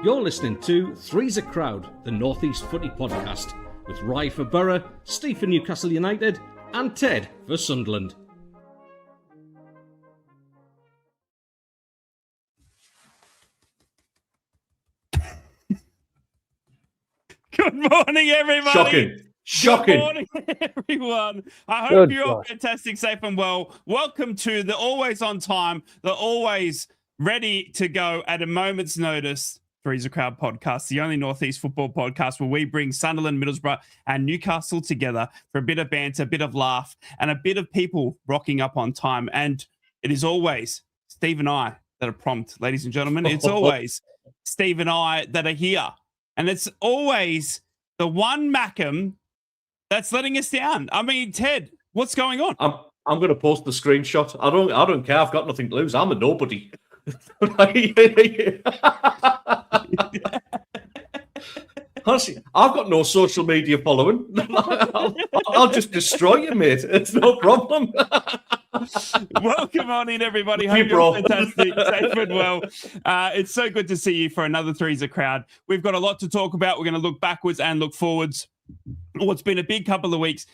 You're listening to Three's a Crowd, the North East Footy Podcast, with Rye for Borough, Steve for Newcastle United, and Ted for Sunderland. Good morning, everybody. Shocking. Good morning, everyone. I hope you're all fantastic, safe and well. Welcome to the always on time, the always ready to go at a moment's notice Three's a Crowd podcast, the only North East football podcast where we bring Sunderland, Middlesbrough and Newcastle together for a bit of banter, a bit of laugh and a bit of people rocking up on time. And it is always Steve and I that are prompt, ladies and gentlemen. It's always Steve and I that are here. And it's always the one Mackem that's letting us down. I mean, Ted, what's going on? I'm going to post the screenshot. I don't care. I've got nothing to lose. I'm a nobody. Honestly, I've got no social media following. I'll just destroy you, mate. It's no problem. Welcome on in, everybody. Hope you're all fantastic, safe and well. It's so good to see you for another Three's a Crowd. We've got a lot to talk about. We're going to look backwards and look forwards. Well, it's been a big couple of weeks,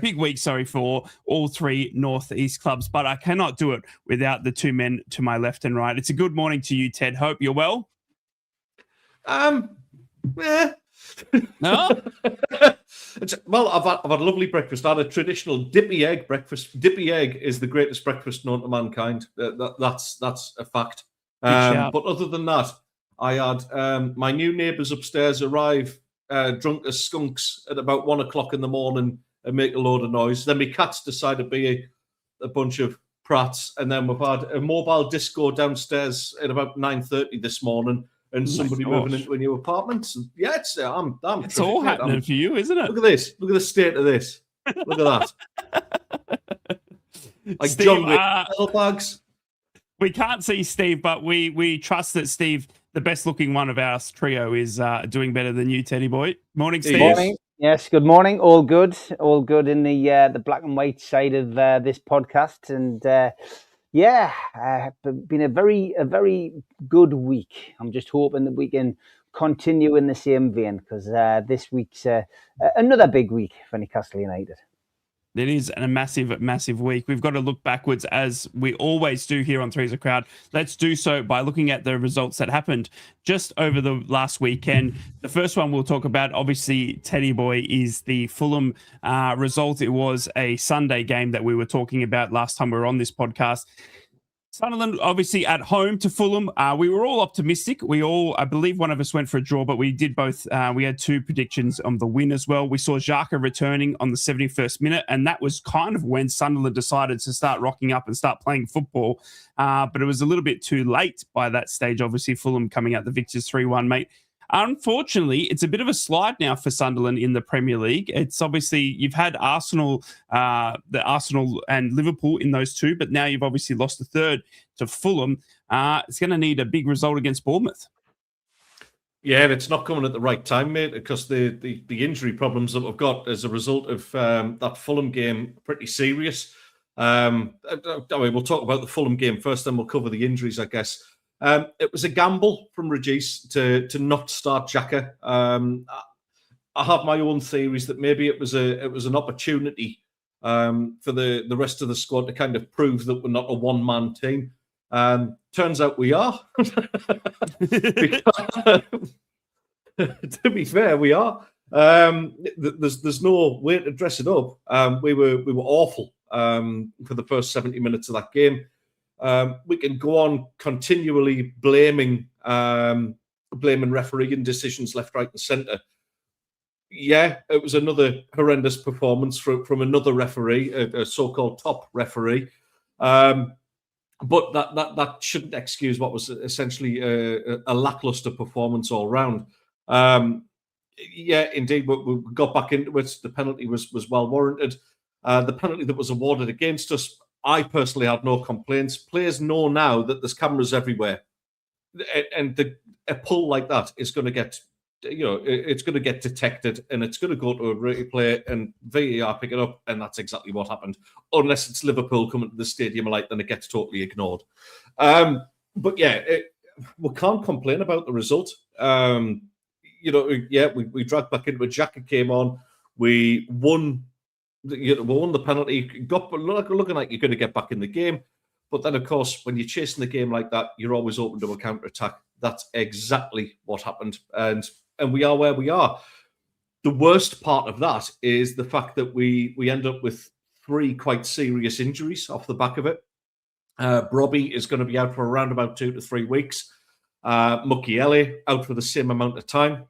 big week, for all three North East clubs, but I cannot do it without the two men to my left and right. It's a good morning to you, Ted. Hope you're well. No? Well, I've had a lovely breakfast. I had a traditional dippy egg breakfast. Dippy egg is the greatest breakfast known to mankind. That's a fact. But other than that, I had my new neighbours upstairs arrive drunk as skunks at about 1 o'clock in the morning and make a load of noise. Then my cats decide to be a bunch of prats. And then we've had a mobile disco downstairs at about 9:30 this morning. And somebody moving into a new apartment. Yeah, it's all happening for you, isn't it? Look at this. Look at the state of this. Look at that. Like Steve, John Wick bags. We can't see Steve, but we trust that Steve, the best looking one of our trio, is doing better than you, Teddy boy. Morning, Steve. Morning. Yes, good morning. All good in the black and white side of this podcast, and been a very good week. I'm just hoping that we can continue in the same vein because this week's another big week for Newcastle United. It is a massive week. We've got to look backwards as we always do here on Three's a Crowd. Let's do so by looking at the results that happened just over the last weekend. The first one we'll talk about, obviously, Teddy Boy, is the Fulham result. It was a Sunday game that we were talking about last time we were on this podcast. Sunderland, obviously, at home to Fulham. We were all optimistic. I believe one of us went for a draw, but we did both. We had two predictions on the win as well. We saw Xhaka returning on the 71st minute, and that was kind of when Sunderland decided to start rocking up and start playing football. But it was a little bit too late by that stage. Obviously, Fulham coming out the victors 3-1, mate. Unfortunately, it's a bit of a slide now for Sunderland in the Premier League. It's obviously, you've had Arsenal and Liverpool in those two, but now you've obviously lost the third to Fulham. It's going to need a big result against Bournemouth. Yeah, it's not coming at the right time, mate, because the injury problems that we've got as a result of that Fulham game are pretty serious. We'll talk about the Fulham game first, then we'll cover the injuries, I guess. It was a gamble from Regis to not start Xhaka. I have my own theories that maybe it was an opportunity for the rest of the squad to kind of prove that we're not a one-man team. Turns out we are. To be fair, we are. There's no way to dress it up. We were awful for the first 70 minutes of that game. We can go on continually blaming refereeing decisions left, right, and centre. Yeah, it was another horrendous performance from another referee, a so-called top referee. But that shouldn't excuse what was essentially a lacklustre performance all round. Yeah, indeed, we got back into it. The penalty was well warranted. The penalty that was awarded against us, I personally had no complaints. Players know now that there's cameras everywhere, and a pull like that is going to get, it's going to get detected, and it's going to go to a replay and VAR pick it up, and that's exactly what happened. Unless it's Liverpool coming to the stadium light, then it gets totally ignored. But yeah, we can't complain about the result. We dragged back into it. Xhaka came on. We won. We won the penalty. Got looking like you're going to get back in the game. But then, of course, when you're chasing the game like that, you're always open to a counter-attack. That's exactly what happened. And we are where we are. The worst part of that is the fact that we end up with 3 quite serious injuries off the back of it. Brobbey is going to be out for around about 2 to 3 weeks. Mukiele out for the same amount of time.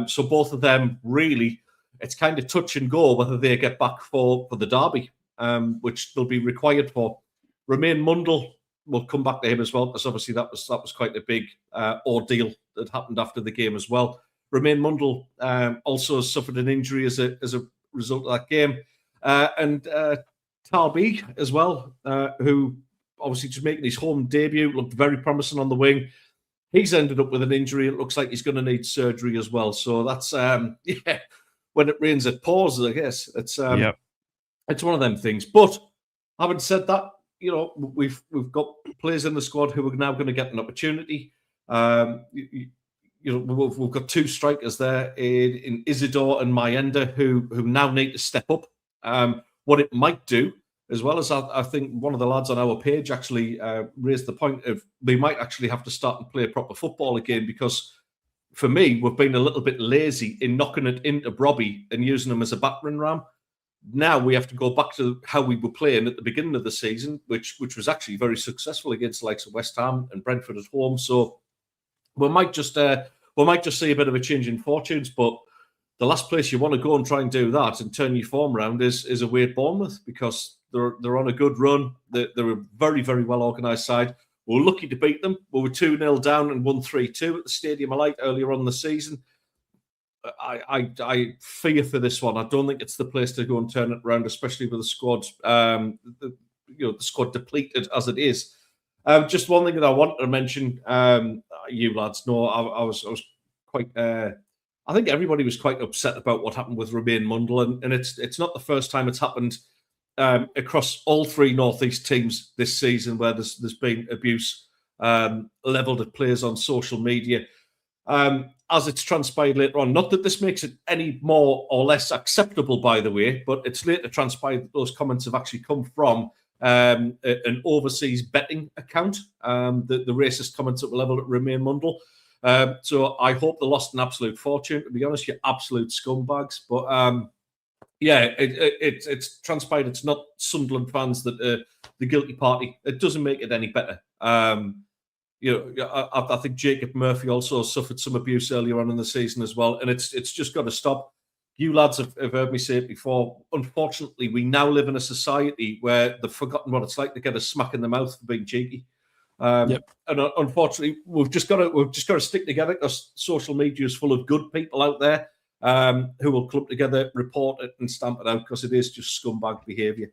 So both of them really, it's kind of touch and go whether they get back for the derby, which they'll be required for. Romain Mundle, we'll come back to him as well, because obviously that was quite a big ordeal that happened after the game as well. Romain Mundle also suffered an injury as a result of that game. And Talbi as well, who obviously just making his home debut, looked very promising on the wing. He's ended up with an injury. It looks like he's going to need surgery as well. So that's, when it rains, it pours, I guess. It's one of them things. But having said that, we've got players in the squad who are now going to get an opportunity. We've got 2 strikers there in Isidore and Mayenda who now need to step up. What it might do, as well as I think one of the lads on our page actually raised the point of we might actually have to start and play proper football again, because for me, we've been a little bit lazy in knocking it into Brobbey and using him as a battering ram. Now we have to go back to how we were playing at the beginning of the season, which was actually very successful against the likes of West Ham and Brentford at home. So we might just see a bit of a change in fortunes. But the last place you want to go and try and do that and turn your form around is away at Bournemouth, because they're on a good run. They're a very, very well organised side. We were lucky to beat them. We were 2-0 down and won 3-2 at the Stadium of Light earlier on in the season. I fear for this one. I don't think it's the place to go and turn it around, especially with the squad, the squad depleted as it is. Just one thing that I wanted to mention, you lads know, I was quite. I think everybody was quite upset about what happened with Romain Mundle, and it's not the first time it's happened across all 3 Northeast teams this season, where there's been abuse levelled at players on social media. As it's transpired later on, not that this makes it any more or less acceptable, by the way, but it's later transpired that those comments have actually come from an overseas betting account, the racist comments that were levelled at Romain Mundle. So I hope they lost an absolute fortune, to be honest, you absolute scumbags. But it's transpired it's not Sunderland fans that are the guilty party. It doesn't make it any better. I think Jacob Murphy also suffered some abuse earlier on in the season as well, and it's just got to stop. You lads have heard me say it before. Unfortunately, we now live in a society where they've forgotten what it's like to get a smack in the mouth for being cheeky. And unfortunately, we've just got to stick together, because social media is full of good people out there who will club together, report it, and stamp it out, because it is just scumbag behaviour.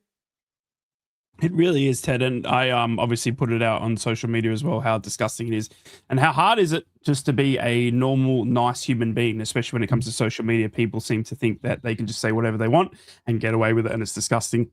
It really is, Ted, and I obviously put it out on social media as well, how disgusting it is, and how hard is it just to be a normal, nice human being, especially when it comes to social media. People seem to think that they can just say whatever they want and get away with it, and it's disgusting.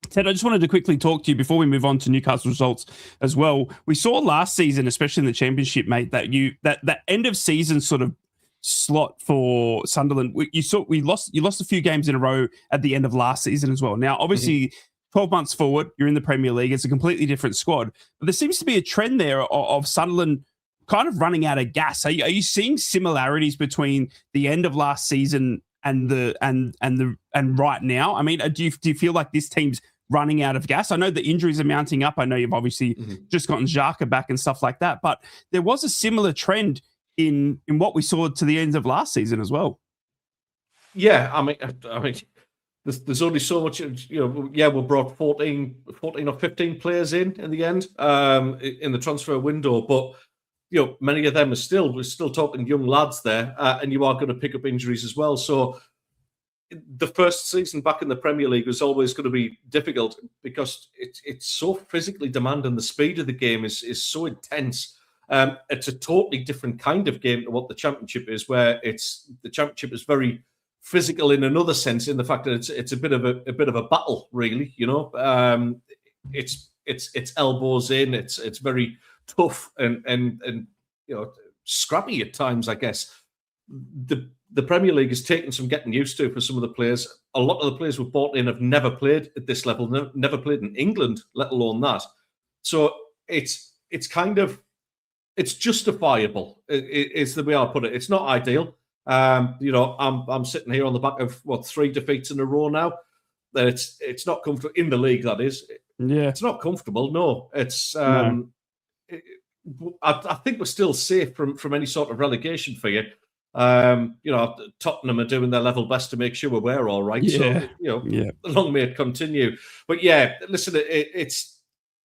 Ted, I just wanted to quickly talk to you before we move on to Newcastle results as well. We saw last season, especially in the Championship, mate, that end of season sort of slot for Sunderland. You lost a few games in a row at the end of last season as well. Now, obviously, 12 months forward, you're in the Premier League. It's a completely different squad. But there seems to be a trend there of Sunderland kind of running out of gas. Are you seeing similarities between the end of last season and right now? I mean, do you feel like this team's running out of gas? I know the injuries are mounting up. I know you've obviously just gotten Xhaka back and stuff like that. But there was a similar trend in what we saw to the end of last season as well. Yeah, I mean. There's only so much, we brought 14 or 15 players in the end in the transfer window, but many of them we're still talking young lads there, and you are going to pick up injuries as well. So the first season back in the Premier League is always going to be difficult, because it's so physically demanding. The speed of the game is so intense. It's a totally different kind of game to what the Championship is, where the Championship is very physical in another sense, in the fact that it's a bit of a battle, really. It's elbows in. It's very tough, and scrappy at times, I guess. The Premier League has taken some getting used to for some of the players. A lot of the players were brought in have never played at this level, never played in England, let alone that. So it's justifiable. It's the way I put it. It's not ideal. I'm sitting here on the back of 3 defeats in a row now. It's not comfortable in the league. That is, it's not comfortable. No, it's. No. I think we're still safe from any sort of relegation fear. Tottenham are doing their level best to make sure we're all right. So long may it continue. But listen,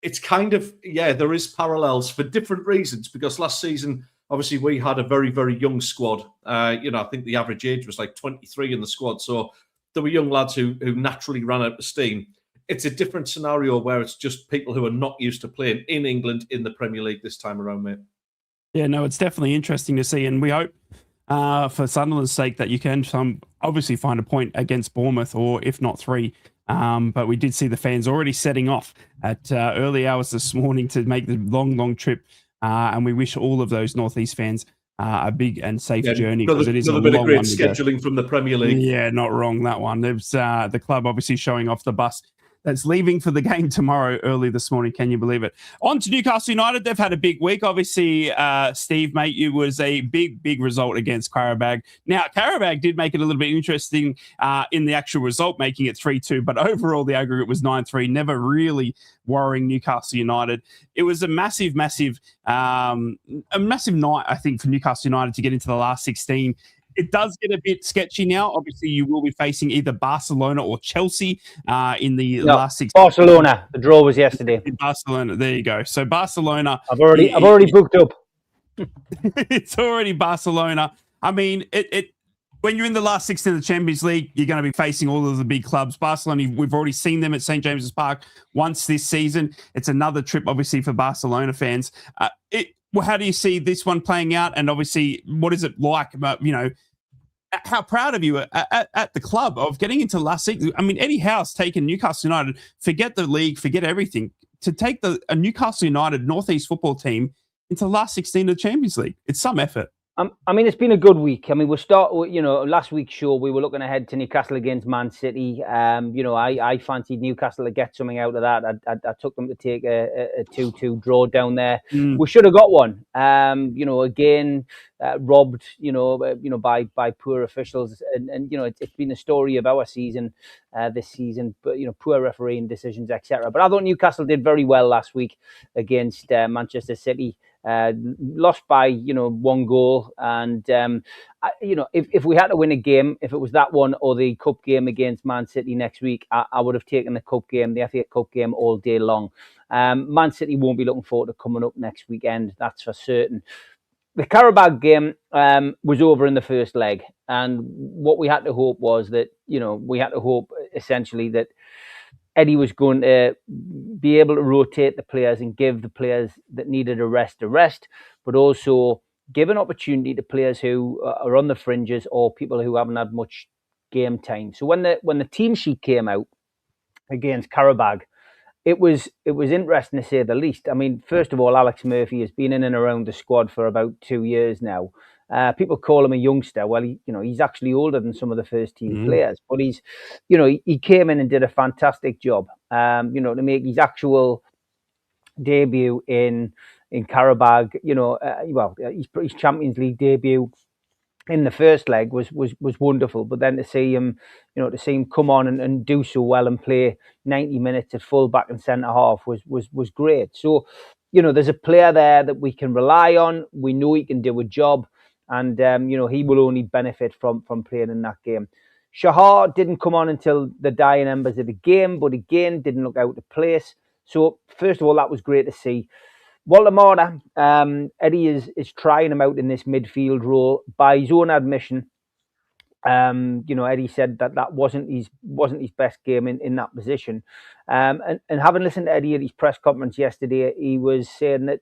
it's kind of there is parallels for different reasons, because last season obviously we had a very, very young squad. I think the average age was like 23 in the squad, so there were young lads who naturally ran out of steam. It's a different scenario where it's just people who are not used to playing in England in the Premier League this time around, mate. Yeah, no, it's definitely interesting to see, and we hope for Sunderland's sake that you can obviously find a point against Bournemouth, or if not 3. But we did see the fans already setting off at early hours this morning to make the long trip, and we wish all of those Northeast fans a big and safe journey, because it is a bit of great scheduling from the Premier League. Yeah, not wrong, that one. There's the club obviously showing off the bus that's leaving for the game tomorrow early this morning. Can you believe it? On to Newcastle United. They've had a big week. Obviously, Steve, mate, it was a big result against Qarabag. Now, Qarabag did make it a little bit interesting in the actual result, making it 3-2. But overall, the aggregate was 9-3, never really worrying Newcastle United. It was a massive night, I think, for Newcastle United to get into the last 16. It does get a bit sketchy now. Obviously, you will be facing either Barcelona or Chelsea in the last 6. Barcelona. The draw was yesterday. Barcelona. There you go. So Barcelona. I've already booked up. It's already Barcelona. I mean, when you're in the last 16 of the Champions League, you're going to be facing all of the big clubs. Barcelona, we've already seen them at St. James's Park once this season. It's another trip, obviously, for Barcelona fans. How do you see this one playing out? And obviously, what is it like about, how proud of you at the club of getting into last season? I mean, Eddie Howe's taken Newcastle United, forget the league, forget everything, to take a Newcastle United Northeast football team into the last 16 of the Champions League. It's some effort. I mean, it's been a good week. I mean, last week's show, we were looking ahead to Newcastle against Man City. I fancied Newcastle to get something out of that. I took them to take a 2-2 draw down there. We should have got one. Robbed, by poor officials. And it's been a story of our season this season, but, poor refereeing decisions, etc. But I thought Newcastle did very well last week against Manchester City. Lost by 1 goal, and if we had to win a game, if it was that one or the cup game against Man City next week, I would have taken the cup game, the FA Cup game, all day long. Man City won't be looking forward to coming up next weekend, that's for certain. The Qarabag game was over in the first leg, and what we had to hope was that essentially that Eddie was going to be able to rotate the players and give the players that needed a rest, but also give an opportunity to players who are on the fringes or people who haven't had much game time. So when the team sheet came out against Qarabag, it was interesting to say the least. I mean, first of all, Alex Murphy has been in and around the squad for about 2 years now. People call him a youngster. Well, he's actually older than some of the first team players, but he came in and did a fantastic job. To make his actual debut in Qarabag, his Champions League debut in the first leg was wonderful. But then to see him come on and do so well and play 90 minutes at full back and centre half was great. So, there's a player there that we can rely on. We know he can do a job. And, he will only benefit from playing in that game. Shahar didn't come on until the dying embers of the game, but again, didn't look out of place. So, first of all, that was great to see. Walter Morta, Eddie is trying him out in this midfield role. By his own admission, Eddie said that wasn't his best game in that position. And having listened to Eddie at his press conference yesterday, he was saying that,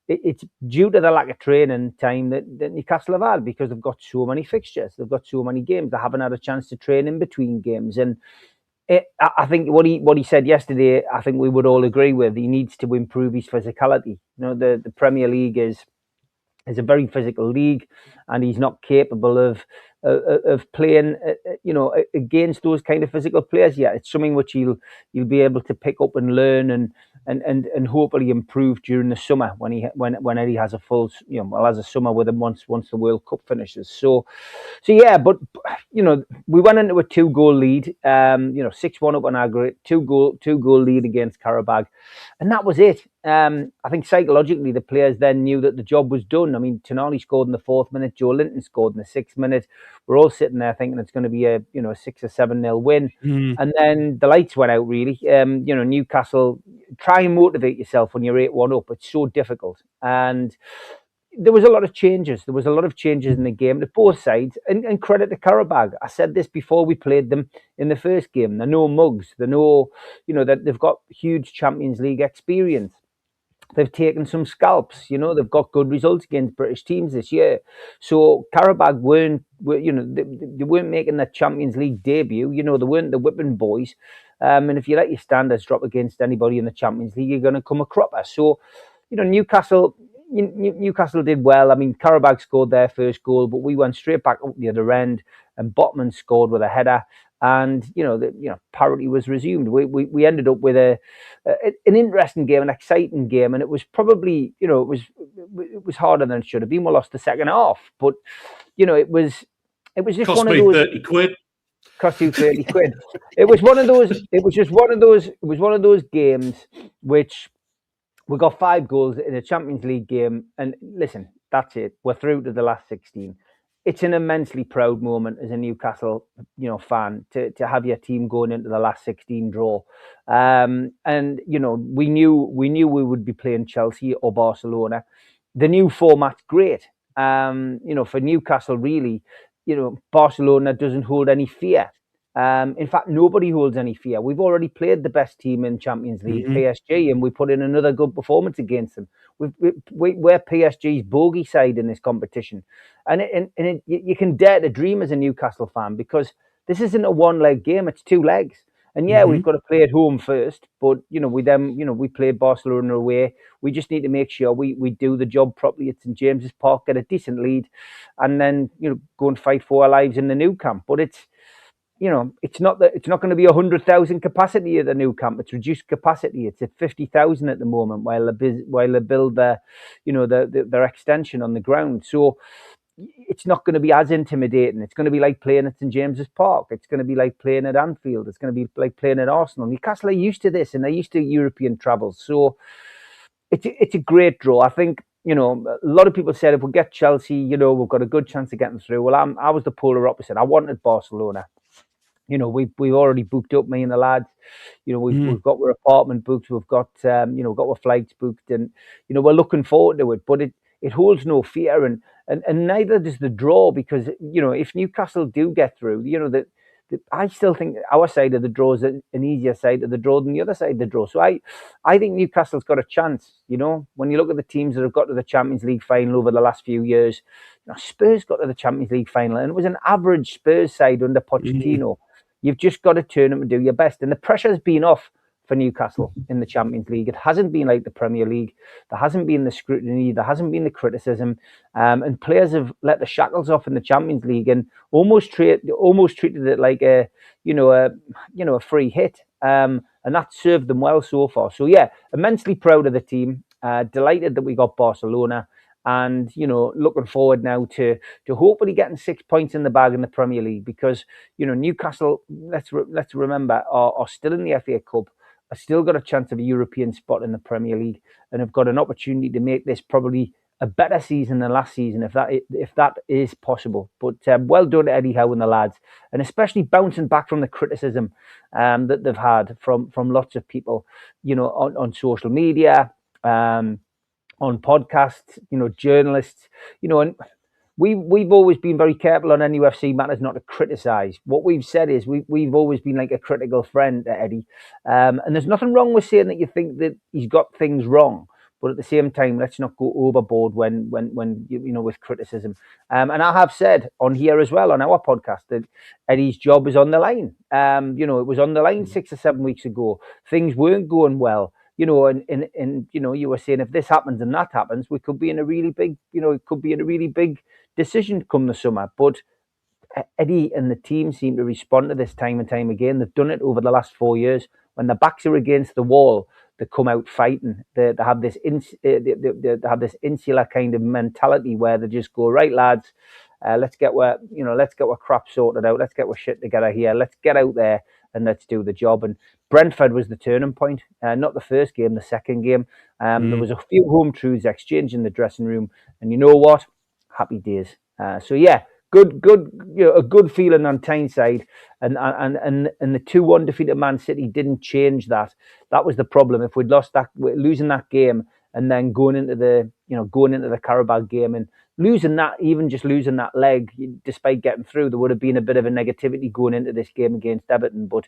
it's due to the lack of training time that Newcastle have had, because they've got so many fixtures, they've got so many games, they haven't had a chance to train in between games. And I think what he said yesterday, I think we would all agree with. He needs to improve his physicality. The Premier League is It's a very physical league, and he's not capable of playing, against those kind of physical players yet. It's something which he'll be able to pick up and learn and hopefully improve during the summer when Eddie has a full, has a summer with him once the World Cup finishes. So yeah, but we went into a 2-goal lead, 6-1 up on aggregate, two goal lead against Karabag, and that was it. I think psychologically the players then knew that the job was done. I mean, Tonali scored in the 4th minute, Joe Linton scored in the 6th minute. We're all sitting there thinking it's going to be a 6 or 7-0 win, and then the lights went out. Really, Newcastle, try and motivate yourself when you're 8-1 up. It's so difficult, and there was a lot of changes. There was a lot of changes in the game to both sides, and credit to Karabag. I said this before we played them in the first game. They're no mugs. They're no, that they've got huge Champions League experience. They've taken some scalps, they've got good results against British teams this year. So Karabag they weren't making their Champions League debut. They weren't the whipping boys. And if you let your standards drop against anybody in the Champions League, you're going to come a cropper. So, Newcastle did well. I mean, Karabag scored their first goal, but we went straight back up the other end, and Botman scored with a header. And parity was resumed. We ended up with an interesting game, an exciting game, and it was probably it was harder than it should have been. We lost the second half, but it was just cost one of me those. 30 quid. Cost you 30 quid. It was one of those. It was one of those games which we got 5 goals in a Champions League game, and listen, that's it. We're through to the last 16. It's an immensely proud moment as a Newcastle, fan to have your team going into the last 16 draw. And we knew we would be playing Chelsea or Barcelona. The new format's great. For Newcastle, really, Barcelona doesn't hold any fear. In fact, nobody holds any fear. We've already played the best team in Champions League, PSG, and we put in another good performance against them. We're PSG's bogey side in this competition, and you can dare to dream as a Newcastle fan, because this isn't a one-leg game; it's 2 legs. And yeah, we've got to play at home first, but we play Barcelona away. We just need to make sure we do the job properly at St James's Park, get a decent lead, and then go and fight for our lives in the new camp. But it's not going to be 100,000 capacity at the new camp. It's reduced capacity. It's at 50,000 at the moment while they build their extension on the ground. So it's not going to be as intimidating. It's going to be like playing at St James's Park. It's going to be like playing at Anfield. It's going to be like playing at Arsenal. Newcastle are used to this, and they're used to European travels. So it's a great draw. I think. A lot of people said if we get Chelsea, we've got a good chance of getting through. Well, I was the polar opposite. I wanted Barcelona. We've already booked up, me and the lads. We've got our apartment booked. We've got got our flights booked, and we're looking forward to it. But it holds no fear, and neither does the draw, because if Newcastle do get through, I still think our side of the draw is an easier side of the draw than the other side of the draw. So I think Newcastle's got a chance. When you look at the teams that have got to the Champions League final over the last few years, Spurs got to the Champions League final, and it was an average Spurs side under Pochettino. You've just got to turn up and do your best. And the pressure's been off for Newcastle in the Champions League. It hasn't been like the Premier League. There hasn't been the scrutiny. There hasn't been the criticism. And players have let the shackles off in the Champions League and almost treated it like a free hit. And that served them well so far. So yeah, immensely proud of the team. Delighted that we got Barcelona. And looking forward now to hopefully getting 6 points in the bag in the Premier League, because Newcastle, let's remember, are still in the FA Cup, are still got a chance of a European spot in the Premier League, and have got an opportunity to make this probably a better season than last season, if that is possible. But well done to Eddie Howe and the lads, and especially bouncing back from the criticism that they've had from lots of people, on social media. On podcasts, journalists, and we've always been very careful on NUFC matters not to criticise. What we've said is we've always been like a critical friend to Eddie, and there's nothing wrong with saying that you think that he's got things wrong, but at the same time, let's not go overboard when with criticism. And I have said on here as well on our podcast that Eddie's job is on the line. It was on the line 6 or 7 weeks ago. Things weren't going well. and you were saying if this happens and that happens, we could be in a really big, it could be in a really big decision come the summer. But Eddie and the team seem to respond to this time and time again. They've done it over the last 4 years. When the backs are against the wall, they come out fighting. They have this insular kind of mentality where they just go, right, lads, let's get our crap sorted out. Let's get our shit together here. Let's get out there and let's do the job. And Brentford was the turning point. Not the first game, the second game. There was a few home truths exchanged in the dressing room, and you know what? Happy days. So yeah. Good, a good feeling on Tyneside, and the 2-1 defeat at Man City didn't change that. That was the problem. If we'd losing that game, and then going into the Carabao game and losing that leg, despite getting through, there would have been a bit of a negativity going into this game against Everton, but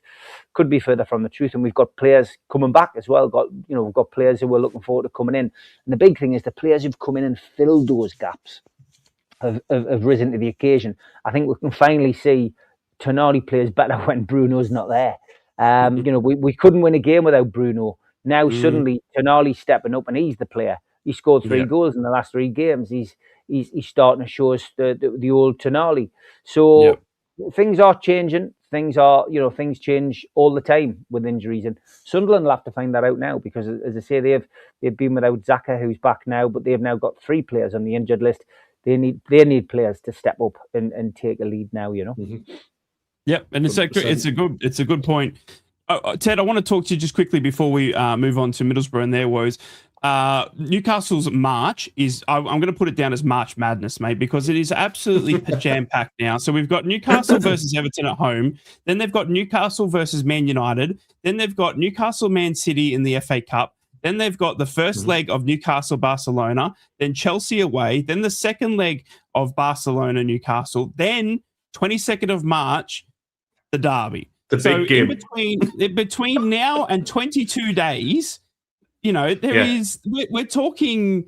could be further from the truth. And we've got players coming back as well. We've got players who we're looking forward to coming in, and the big thing is the players who've come in and filled those gaps have risen to the occasion. I think we can finally see Tonali plays better when Bruno's not there. We couldn't win a game without Bruno. Now suddenly Tonali's stepping up and he's the player. He scored 3 goals in the last 3 games. He's starting to show us the old Tonali. So things are changing. Things change all the time with injuries, and Sunderland will have to find that out now because, as I say, they've been without Xhaka, who's back now, but they've now got 3 players on the injured list. They need players to step up and take a lead now, Yep, and it's a good point. Ted, I want to talk to you just quickly before we move on to Middlesbrough and their woes. Newcastle's March is, I'm going to put it down as March Madness, mate, because it is absolutely jam-packed now. So we've got Newcastle versus Everton at home. Then they've got Newcastle versus Man United. Then they've got Newcastle Man City in the FA Cup. Then they've got the first leg of Newcastle-Barcelona, then Chelsea away, then the second leg of Barcelona-Newcastle, then 22nd of March, the derby. The big game. In between now and 22 days, we're talking,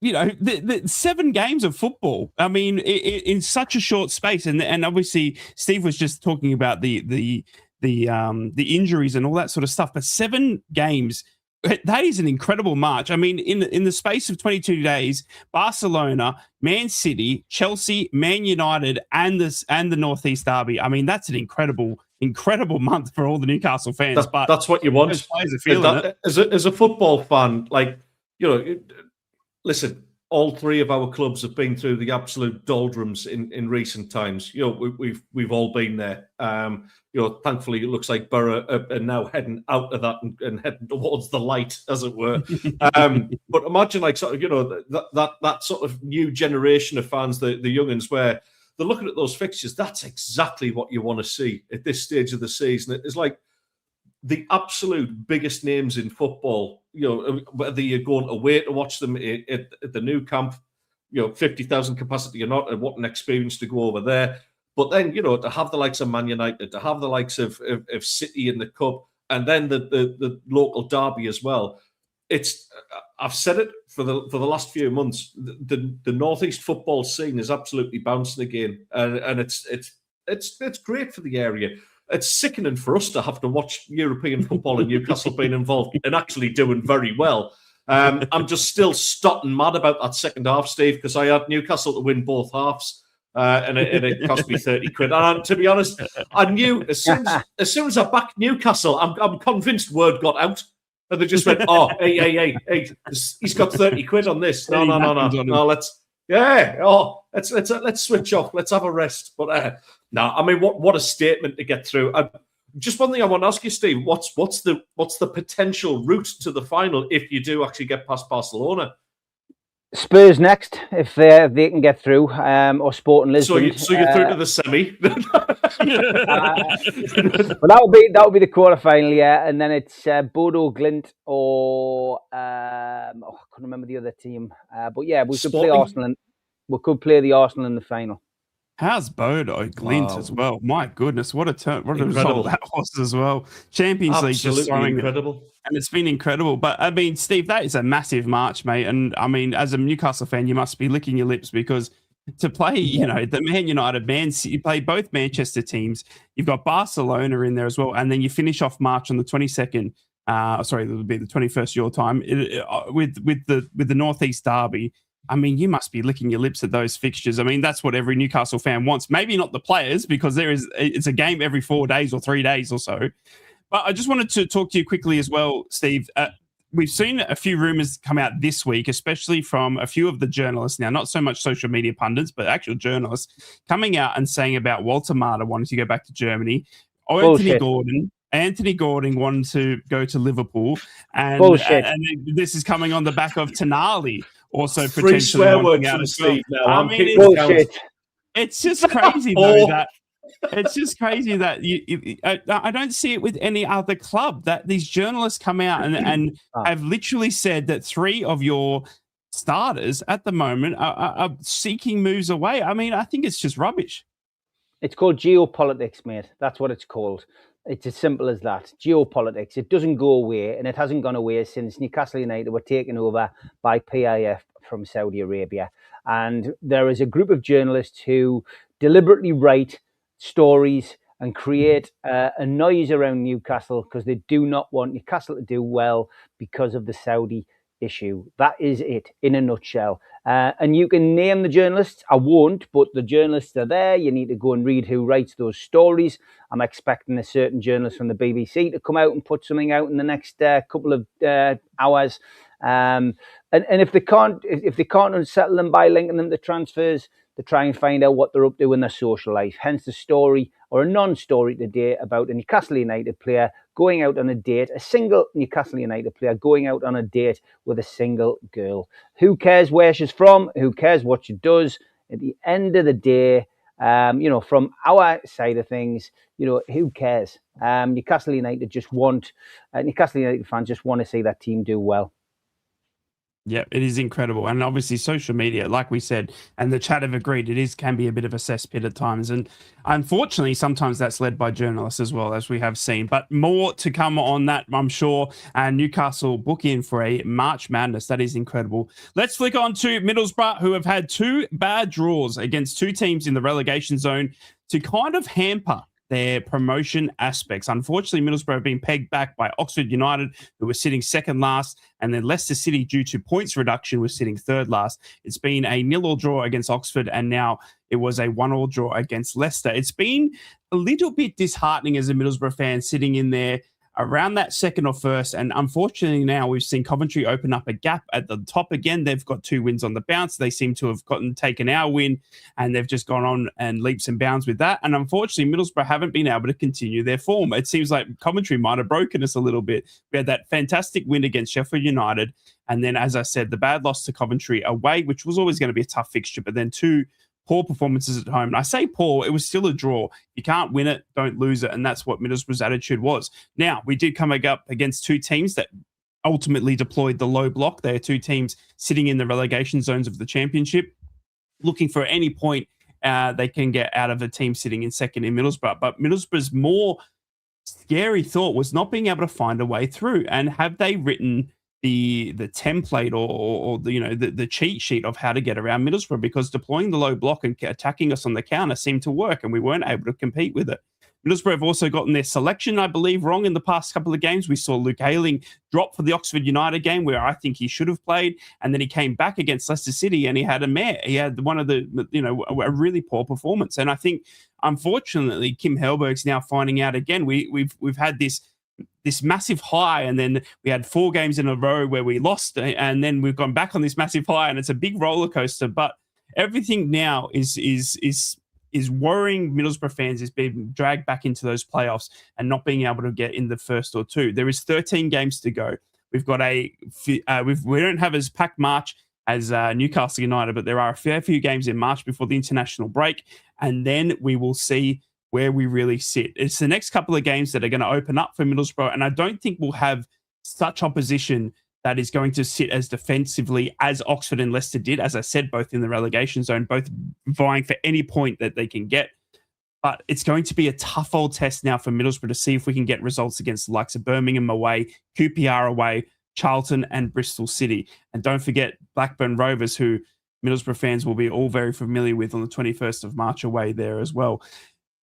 the 7 games of football. I mean, in such a short space. And obviously, Steve was just talking about the injuries and all that sort of stuff, but 7 games. That is an incredible March. I mean, in the space of 22 days, Barcelona, Man City, Chelsea, Man United, and the Northeast Derby. I mean, that's an incredible month for all the Newcastle fans. That's what you want. As a football fan, listen. All 3 of our clubs have been through the absolute doldrums in recent times. We've all been there. Thankfully, it looks like Borough are now heading out of that and heading towards the light, as it were. But imagine, that sort of new generation of fans, the young'uns, where they're looking at those fixtures. That's exactly what you want to see at this stage of the season. It's like the absolute biggest names in football, whether you're going away to watch them at the new camp, 50,000 capacity or not, and what an experience to go over there. But then, to have the likes of Man United, to have the likes of City in the Cup, and then the local derby as well. I've said it for the last few months. The Northeast football scene is absolutely bouncing again, and it's great for the area. It's sickening for us to have to watch European football and Newcastle being involved and actually doing very well. I'm just still stotting mad about that second half, Steve, because I had Newcastle to win both halves, and it cost me 30 quid. And to be honest, I knew as soon as I backed Newcastle, I'm convinced word got out. And they just went, hey, he's got 30 quid on this. No, let's switch off. Let's have a rest. But no, I mean, what a statement to get through. Just one thing I want to ask you, Steve. What's the potential route to the final if you do actually get past Barcelona? Spurs next, if they can get through, or Sporting Lisbon. So you're through to the semi. Well, that would be the quarterfinal, yeah, and then it's Bodo Glimt or I couldn't remember the other team, but yeah, we could play Arsenal, and we could play the Arsenal in the final. How's Bodo Glimt as well? My goodness, what a result that was as well. Champions League just throwing incredible. And it's been incredible. But I mean, Steve, that is a massive March, mate. And I mean, as a Newcastle fan, you must be licking your lips because to play, the Man United, you play both Manchester teams. You've got Barcelona in there as well. And then you finish off March on the 22nd Sorry, it'll be the 21st your time. With the Northeast Derby, I mean, you must be licking your lips at those fixtures. I mean, that's what every Newcastle fan wants. Maybe not the players, because it's a game every 4 days or 3 days or so. But I just wanted to talk to you quickly as well, Steve. We've seen a few rumours come out this week, especially from a few of the journalists now, not so much social media pundits, but actual journalists coming out and saying about Walter Marta wanting to go back to Germany. Anthony Gordon wanted to go to Liverpool. And this is coming on the back of Tonali also free swear words from Steve now. I mean, bullshit. It's just crazy though that it's just crazy that I don't see it with any other club, that these journalists come out and have literally said that 3 of your starters at the moment are seeking moves away. I mean, I think it's just rubbish. It's called geopolitics, mate. That's what it's called. It's as simple as that. Geopolitics. It doesn't go away, and it hasn't gone away since Newcastle United were taken over by PIF from Saudi Arabia. And there is a group of journalists who deliberately write stories and create a noise around Newcastle because they do not want Newcastle to do well because of the Saudi issue. That is it in a nutshell. And you can name the journalists. I won't, but the journalists are there. You need to go and read who writes those stories. I'm expecting a certain journalist from the BBC to come out and put something out in the next couple of hours. And if they can't unsettle them by linking them to transfers, to try and find out what they're up to in their social life. Hence the story, or a non-story today, about a Newcastle United player going out on a date, a single Newcastle United player going out on a date with a single girl. Who cares where she's from? Who cares what she does? At the end of the day, from our side of things, who cares? Newcastle United Newcastle United fans just want to see that team do well. Yeah, it is incredible. And obviously social media, like we said, and the chat have agreed, can be a bit of a cesspit at times. And unfortunately, sometimes that's led by journalists as well, as we have seen. But more to come on that, I'm sure. And Newcastle book in for a March Madness. That is incredible. Let's flick on to Middlesbrough, who have had 2 bad draws against 2 teams in the relegation zone to kind of hamper their promotion aspects. Unfortunately, Middlesbrough have been pegged back by Oxford United, who were sitting second last, and then Leicester City, due to points reduction, was sitting third last. It's been a 0-0 draw against Oxford, and now it was a 1-1 draw against Leicester. It's been a little bit disheartening as a Middlesbrough fan, sitting in there around that second or first. And unfortunately, now we've seen Coventry open up a gap at the top again. They've got 2 wins on the bounce. They seem to have taken our win, and they've just gone on and leaps and bounds with that. And unfortunately, Middlesbrough haven't been able to continue their form. It seems like Coventry might have broken us a little bit. We had that fantastic win against Sheffield United. And then, as I said, the bad loss to Coventry away, which was always going to be a tough fixture, but then 2 poor performances at home. And I say poor, it was still a draw. You can't win it, don't lose it. And that's what Middlesbrough's attitude was. Now, we did come up against 2 teams that ultimately deployed the low block. They are 2 teams sitting in the relegation zones of the championship, looking for any point they can get out of a team sitting in second in Middlesbrough. But Middlesbrough's more scary thought was not being able to find a way through. And have they written the template or the cheat sheet of how to get around Middlesbrough? Because deploying the low block and attacking us on the counter seemed to work, and we weren't able to compete with it. Middlesbrough have also gotten their selection, I believe, wrong in the past couple of games. We saw Luke Ayling drop for the Oxford United game, where I think he should have played, and then he came back against Leicester City and he had he had one of the, a really poor performance. And I think, unfortunately, Kim Hellberg's now finding out again. We've had this massive high, and then we had 4 games in a row where we lost, and then we've gone back on this massive high, and it's a big roller coaster. But everything now is worrying Middlesbrough fans, is being dragged back into those playoffs and not being able to get in the first or 2. There is 13 games to go. We've got we don't have as packed March as Newcastle United, but there are a fair few games in March before the international break, and then we will see where we really sit. It's the next couple of games that are going to open up for Middlesbrough, and I don't think we'll have such opposition that is going to sit as defensively as Oxford and Leicester did, as I said, both in the relegation zone, both vying for any point that they can get. But it's going to be a tough old test now for Middlesbrough to see if we can get results against the likes of Birmingham away, QPR away, Charlton and Bristol City. And don't forget Blackburn Rovers, who Middlesbrough fans will be all very familiar with, on the 21st of March away there as well.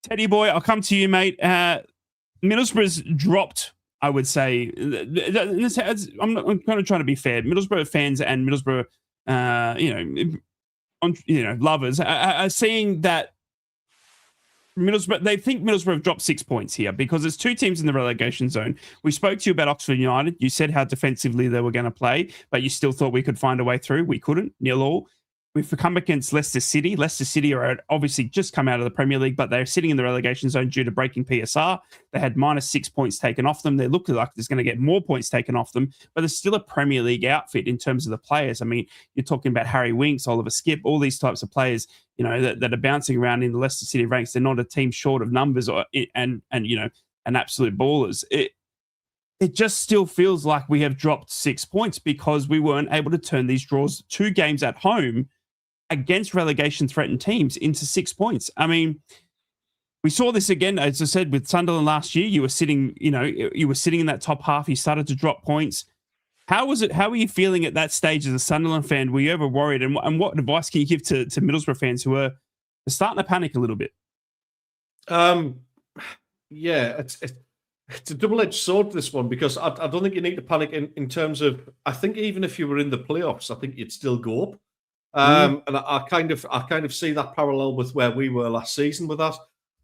Teddy boy, I'll come to you, mate. Middlesbrough's dropped I would say, I'm kind of trying to be fair. Middlesbrough fans and Middlesbrough, lovers are seeing that Middlesbrough. They think Middlesbrough have dropped 6 points here because there's two teams in the relegation zone. We spoke to you about Oxford United. You said how defensively they were going to play, but you still thought we could find a way through. We couldn't. 0-0. We've come against Leicester City. Leicester City are obviously just come out of the Premier League, but they're sitting in the relegation zone due to breaking PSR. They had -6 points taken off them. They look like there's going to get more points taken off them, but there's still a Premier League outfit in terms of the players. I mean, you're talking about Harry Winks, Oliver Skipp, all these types of players, that are bouncing around in the Leicester City ranks. They're not a team short of numbers and absolute ballers. It just still feels like we have dropped 6 points because we weren't able to turn these draws, 2 games at home against relegation-threatened teams, into 6 points. I mean, we saw this again, as I said, with Sunderland last year. You were sitting in that top half. You started to drop points. How was it? How were you feeling at that stage as a Sunderland fan? Were you ever worried? And what advice can you give to Middlesbrough fans who are starting to panic a little bit? Yeah, it's a double-edged sword, this one, because I don't think you need to panic in terms of, I think even if you were in the playoffs, I think you'd still go up. And I kind of see that parallel with where we were last season with that.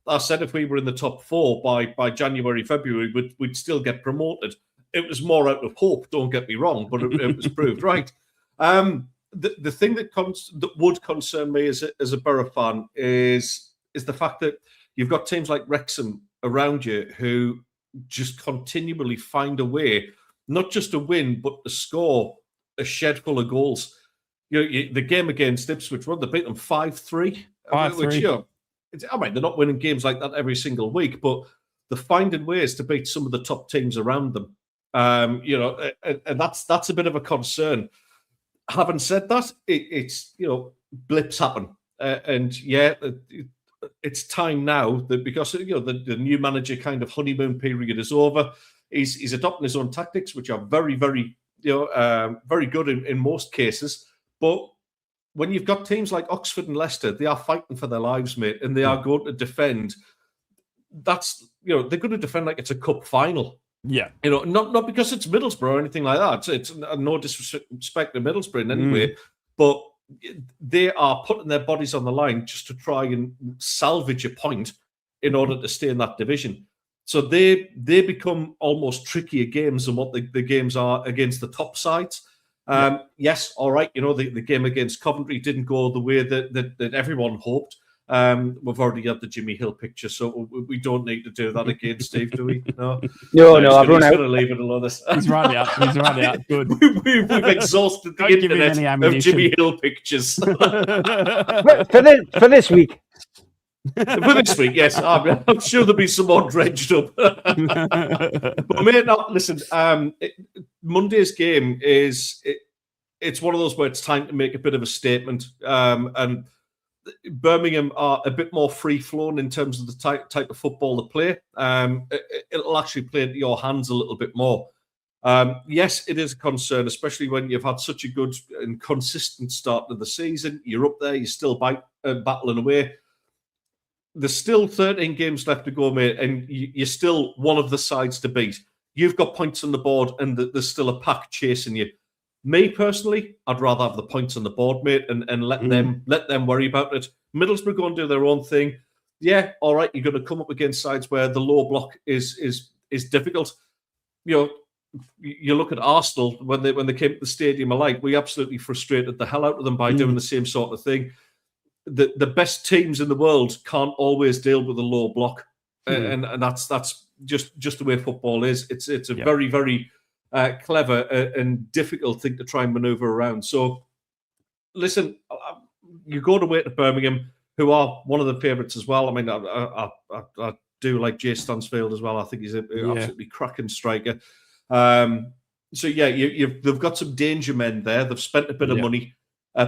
I said if we were in the top 4 by January, February, we'd still get promoted. It was more out of hope, don't get me wrong, but it was proved right. The thing that would concern me as a Borough fan is the fact that you've got teams like Wrexham around you who just continually find a way, not just to win, but to score a shed full of goals. The game against Ipswich, they beat them 5-3. 5-3. They're not winning games like that every single week, but they're finding ways to beat some of the top teams around them. And that's a bit of a concern. Having said that, it's blips happen, it's time now that because the new manager kind of honeymoon period is over. He's adopting his own tactics, which are very, very very good in most cases. But when you've got teams like Oxford and Leicester, they are fighting for their lives, mate, and they are going to defend. They're going to defend like it's a cup final. Yeah, not because it's Middlesbrough or anything like that. It's no disrespect to Middlesbrough in any way, but they are putting their bodies on the line just to try and salvage a point in order to stay in that division. So they become almost trickier games than what the games are against the top sides. Yes, all right. The game against Coventry didn't go the way that everyone hoped. We've already got the Jimmy Hill picture, so we don't need to do that again, Steve, do we? No, I've run out. Going to leave it alone. He's right out. Good. We've exhausted the internet of Jimmy Hill pictures. for this week. For this week, yes. I'm sure there'll be some more dredged up. But mate, listen, Monday's game it's one of those where it's time to make a bit of a statement. And Birmingham are a bit more free-flowing in terms of the type of football they play. It'll actually play into your hands a little bit more. Yes, it is a concern, especially when you've had such a good and consistent start to the season. You're up there, you're still battling away. There's still 13 games left to go, mate, and you're still one of the sides to beat. You've got points on the board, and there's still a pack chasing you. Me, personally, I'd rather have the points on the board, mate, and let them worry about it. Middlesbrough go and do their own thing. Yeah, all right, you're going to come up against sides where the low block is difficult. You look at Arsenal, when they came to the stadium alike, we absolutely frustrated the hell out of them by doing the same sort of thing. The best teams in the world can't always deal with a low block, and that's just the way football is. It's a very, very clever and difficult thing to try and manoeuvre around. So, listen, you go away to Birmingham, who are one of the favourites as well. I mean, I do like Jay Stansfield as well. I think he's an absolutely cracking striker. So yeah, they've got some danger men there. They've spent a bit of money.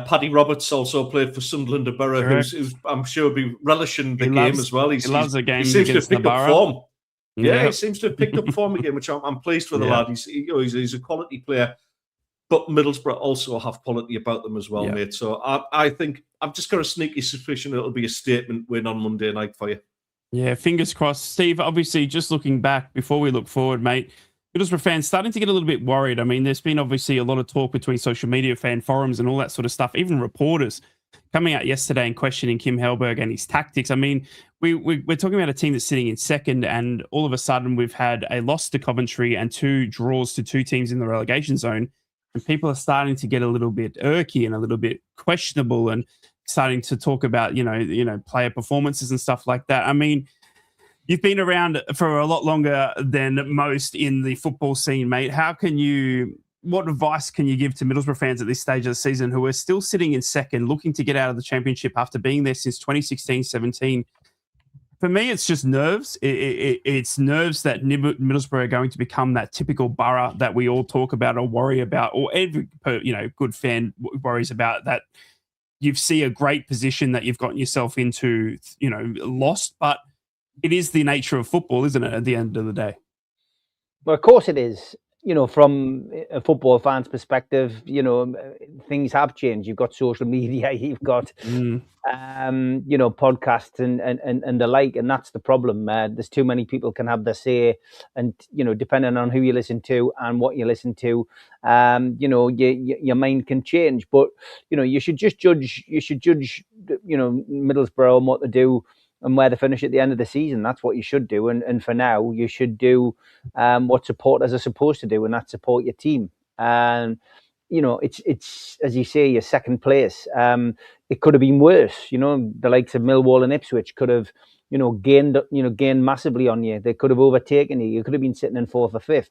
Paddy Roberts also played for Sunderland and Borough, who's I'm sure will be relishing the game as well. He loves the game. He seems to have picked up form. Yeah, he seems to have picked up form again, which I'm pleased for the lad. He's a quality player, but Middlesbrough also have quality about them as well, mate. So I think I've just got a sneaky suspicion it'll be a statement win on Monday night for you. Yeah, fingers crossed. Steve, obviously, just looking back before we look forward, mate, Middlesbrough fans starting to get a little bit worried. I mean, there's been obviously a lot of talk between social media, fan forums, and all that sort of stuff. Even reporters coming out yesterday and questioning Kim Hellberg and his tactics. I mean, we're talking about a team that's sitting in second, and all of a sudden we've had a loss to Coventry and 2 draws to 2 teams in the relegation zone, and people are starting to get a little bit irky and a little bit questionable, and starting to talk about player performances and stuff like that. I mean, you've been around for a lot longer than most in the football scene, mate. What advice can you give to Middlesbrough fans at this stage of the season who are still sitting in second, looking to get out of the championship after being there since 2016-17? For me, it's just nerves. It's nerves that Middlesbrough are going to become that typical borough that we all talk about or worry about, or every good fan worries about, that you see a great position that you've gotten yourself into, lost. But it is the nature of football, isn't it, at the end of the day? Well, of course it is. From a football fan's perspective, things have changed. You've got social media, you've got, podcasts and the like, and that's the problem. There's too many people can have their say, and, depending on who you listen to and what you listen to, your mind can change. But, you should judge, Middlesbrough and what to do and where they finish at the end of the season. That's what you should do. And for now, you should do what supporters are supposed to do, and that's support your team. And, it's as you say, your second place. It could have been worse. The likes of Millwall and Ipswich could have, gained massively on you. They could have overtaken you. You could have been sitting in 4th or 5th.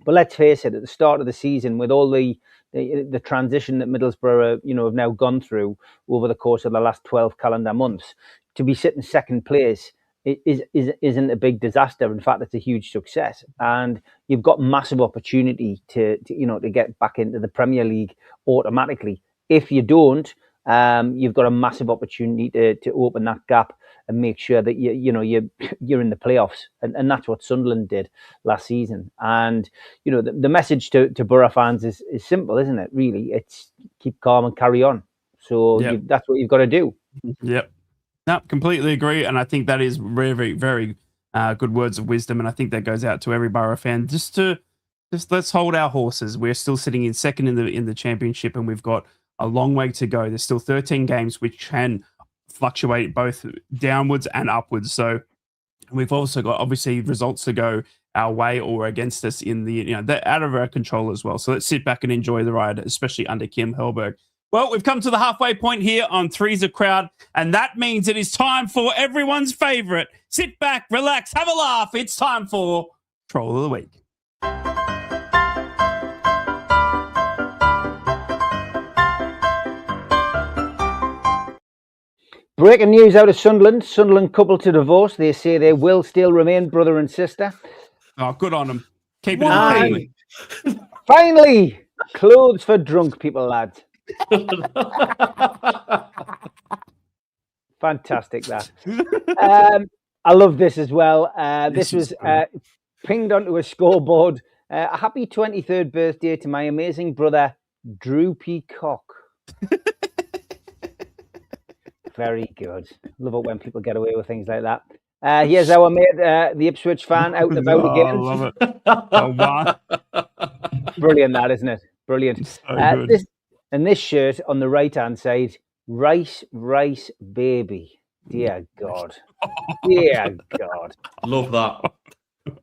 But let's face it, at the start of the season, with all the transition that Middlesbrough, have now gone through over the course of the last 12 calendar months, to be sitting second place isn't a big disaster. In fact, it's a huge success, and you've got massive opportunity to get back into the Premier League automatically. If you don't, you've got a massive opportunity to open that gap and make sure that you're in the playoffs, and that's what Sunderland did last season. And the message to Borough fans is simple, isn't it? Really, it's keep calm and carry on. So that's what you've got to do. Yep. No, completely agree, and I think that is very, very, very good words of wisdom, and I think that goes out to every Borough fan. Just let's hold our horses. We're still sitting in second in the championship, and we've got a long way to go. There's still 13 games which can fluctuate both downwards and upwards. So we've also got obviously results to go our way or against us in they're out of our control as well. So let's sit back and enjoy the ride, especially under Kim Hellberg. Well, we've come to the halfway point here on Three's a Crowd, and that means it is time for everyone's favourite. Sit back, relax, have a laugh. It's time for Troll of the Week. Breaking news out of Sunderland. Sunderland couple to divorce. They say they will still remain brother and sister. Oh, good on them. Keep it in the family. Finally, clothes for drunk people, lads. Fantastic, that. I love this as well. This was pinged onto a scoreboard. A happy 23rd birthday to my amazing brother, Droopy Cock. Very good. Love it when people get away with things like that. Here's our mate, the Ipswich fan, out and about again. I love it. Oh, wow. Brilliant, that, isn't it? Brilliant. So good. This shirt on the right-hand side, Rice Baby. Dear God. Dear God. Love that.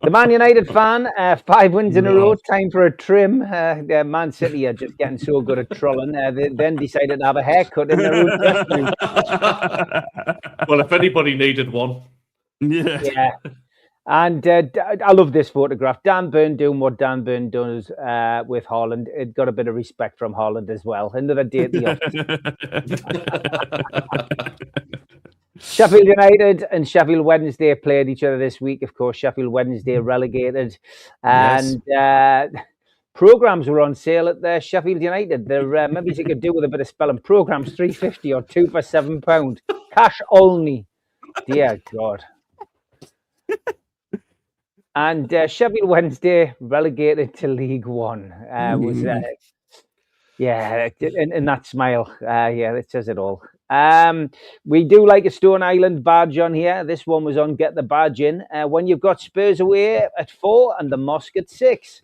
The Man United fan, 5 wins in a row, time for a trim. Man City are just getting so good at trolling. They then decided to have a haircut in their own dressing room. Well, if anybody needed one. Yeah. And I love this photograph. Dan Burn doing what Dan Burn does with Haaland. It got a bit of respect from Haaland as well. Another day at the office. Sheffield United and Sheffield Wednesday played each other this week. Of course, Sheffield Wednesday relegated. And programs were on sale at the Sheffield United. Their maybe you could do with a bit of spelling. Programs £3.50 or 2 for £7. Cash only. Dear God. And Sheffield Wednesday relegated to League One. And that smile, it says it all. We do like a Stone Island badge on here. This one was on Get the Badge In. When you've got Spurs away at 4 and the Mosque at 6.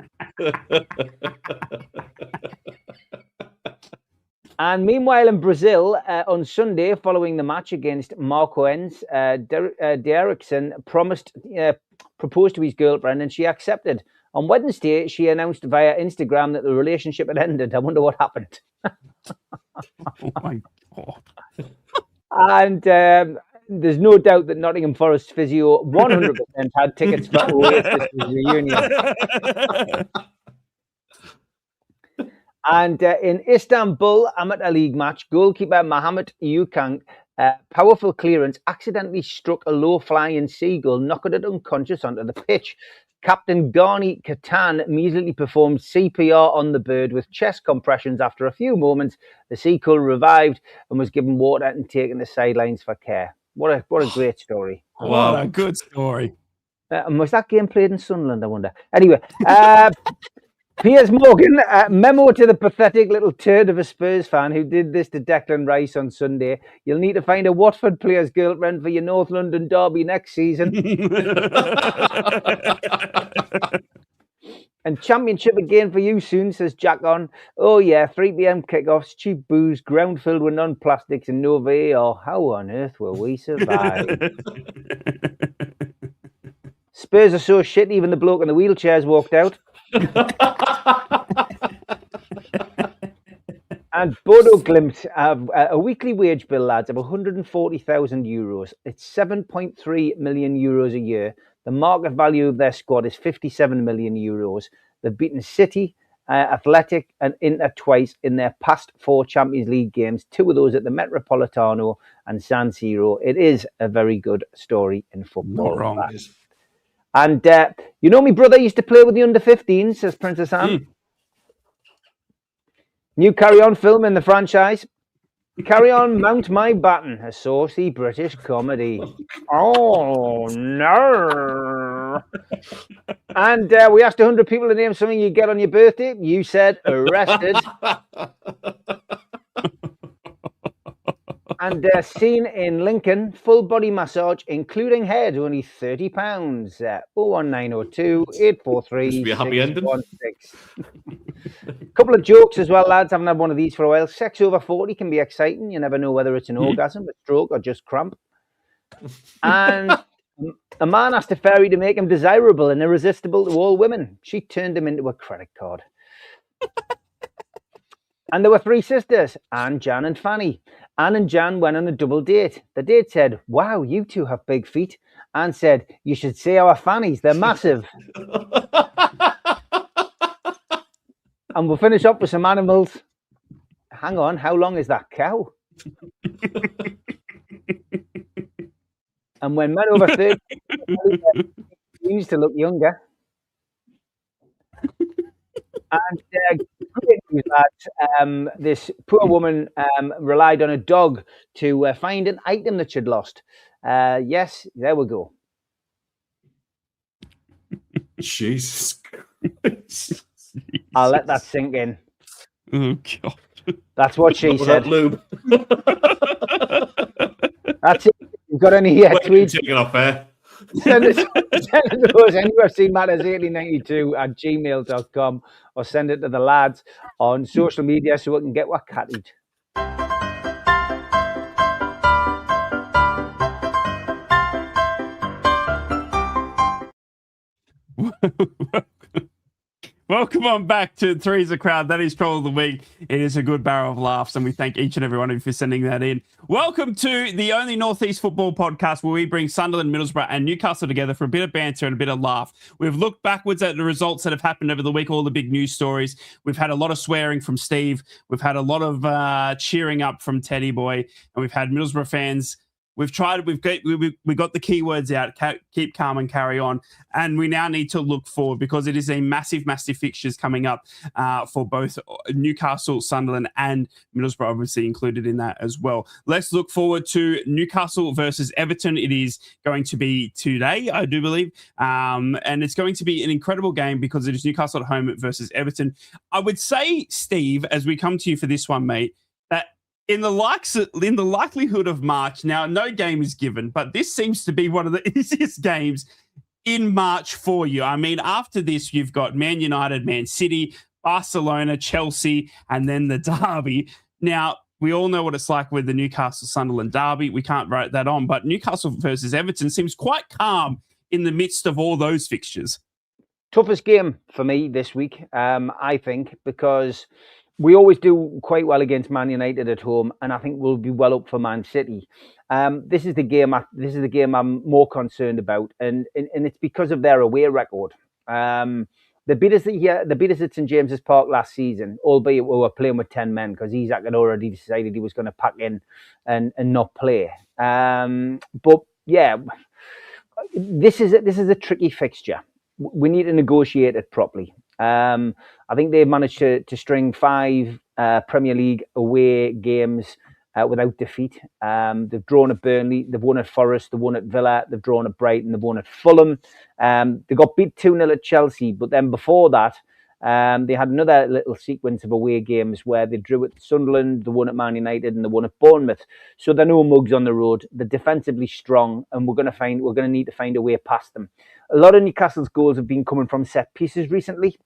And meanwhile in Brazil, on Sunday, following the match against Marcoense, Derrickson proposed to his girlfriend and she accepted. On Wednesday, she announced via Instagram that the relationship had ended. I wonder what happened. Oh, my God. And there's no doubt that Nottingham Forest physio 100% had tickets for Oasis's reunion. And in Istanbul Amateur League match, goalkeeper Mohamed Yukang, powerful clearance, accidentally struck a low-flying seagull, knocking it unconscious onto the pitch. Captain Garni Katan immediately performed CPR on the bird with chest compressions. After a few moments, the seagull revived and was given water and taken to the sidelines for care. What a great story. Wow. What a good story. And was that game played in Sunderland, I wonder? Anyway, Piers Morgan, memo to the pathetic little turd of a Spurs fan who did this to Declan Rice on Sunday. You'll need to find a Watford player's girlfriend for your North London derby next season. And championship again for you soon, says Jack on. Oh yeah, 3 p.m. kickoffs, cheap booze, ground filled with non-plastics and no VAR. How on earth will we survive? Spurs are so shit, even the bloke in the wheelchair's walked out. And Bodo Glimt have a weekly wage bill, lads, of €140,000. It's 7.3 million euros a year. The market value of their squad is €57 million. They've beaten City, Athletic and Inter twice in their past 4 Champions League games, 2 of those at the Metropolitano and San Siro. It is a very good story in football. Not wrong. And you know, my brother used to play with the under-15s, says Princess Anne. New Carry On film in the franchise. Carry On, Mount My Baton, a saucy British comedy. Oh, no. And we asked 100 people to name something you get on your birthday. You said arrested. And scene in Lincoln, full body massage, including head, only £30. 01902 843 be a happy ending. Couple of jokes as well, lads. I haven't had one of these for a while. Sex over 40 can be exciting. You never know whether it's an orgasm, a stroke, or just cramp. And a man asked a fairy to make him desirable and irresistible to all women. She turned him into a credit card. And there were 3 sisters, Anne, Jan and Fanny. Anne and Jan went on a double date. The date said, wow, you 2 have big feet. Anne said, you should see our fannies, they're massive. And we'll finish up with some animals. Hang on, how long is that cow? And when men over 30 seems to look younger. And great news, lads. This poor woman relied on a dog to find an item that she'd lost. Yes, there we go. Jesus Christ. I'll let that sink in. Oh, God. That's what she said. Lube. That's it. You've got any tweets? Taking off air. Send it to us, nufcmatterspodcast@gmail.com, or send it to the lads on social media so we can get what catted. Welcome on back to Three's a Crowd. That is Troll of the Week. It is a good barrel of laughs, and we thank each and every one of you for sending that in. Welcome to the only Northeast football podcast where we bring Sunderland, Middlesbrough, and Newcastle together for a bit of banter and a bit of laugh. We've looked backwards at the results that have happened over the week, all the big news stories. We've had a lot of swearing from Steve. We've had a lot of cheering up from Teddy Boy, and we've had Middlesbrough fans. We've got the keywords out, keep calm and carry on. And we now need to look forward because it is a massive, massive fixtures coming up for both Newcastle, Sunderland and Middlesbrough, obviously included in that as well. Let's look forward to Newcastle versus Everton. It is going to be today, I do believe. And it's going to be an incredible game because it is Newcastle at home versus Everton. I would say, Steve, as we come to you for this one, mate, that in the likelihood of March, now no game is given, but this seems to be one of the easiest games in March for you. I mean, after this, you've got Man United, Man City, Barcelona, Chelsea, and then the derby. Now, we all know what it's like with the Newcastle-Sunderland derby. We can't write that on, but Newcastle versus Everton seems quite calm in the midst of all those fixtures. Toughest game for me this week, I think, because we always do quite well against Man United at home, and I think we'll be well up for Man City. This is the game. This is the game I'm more concerned about, and it's because of their away record. They beat us at St James's Park last season, albeit we were playing with 10 men because Isaac had already decided he was going to pack in and not play. But yeah, this is a tricky fixture. We need to negotiate it properly. I think they've managed to string 5 Premier League away games without defeat. They've drawn at Burnley, they've won at Forest, they've won at Villa, they've drawn at Brighton, they've won at Fulham. They got beat 2-0 at Chelsea, but then before that, they had another little sequence of away games where they drew at Sunderland, they won at Man United, and they won at Bournemouth. So they're no mugs on the road. They're defensively strong, and we're going to need to find a way past them. A lot of Newcastle's goals have been coming from set pieces recently.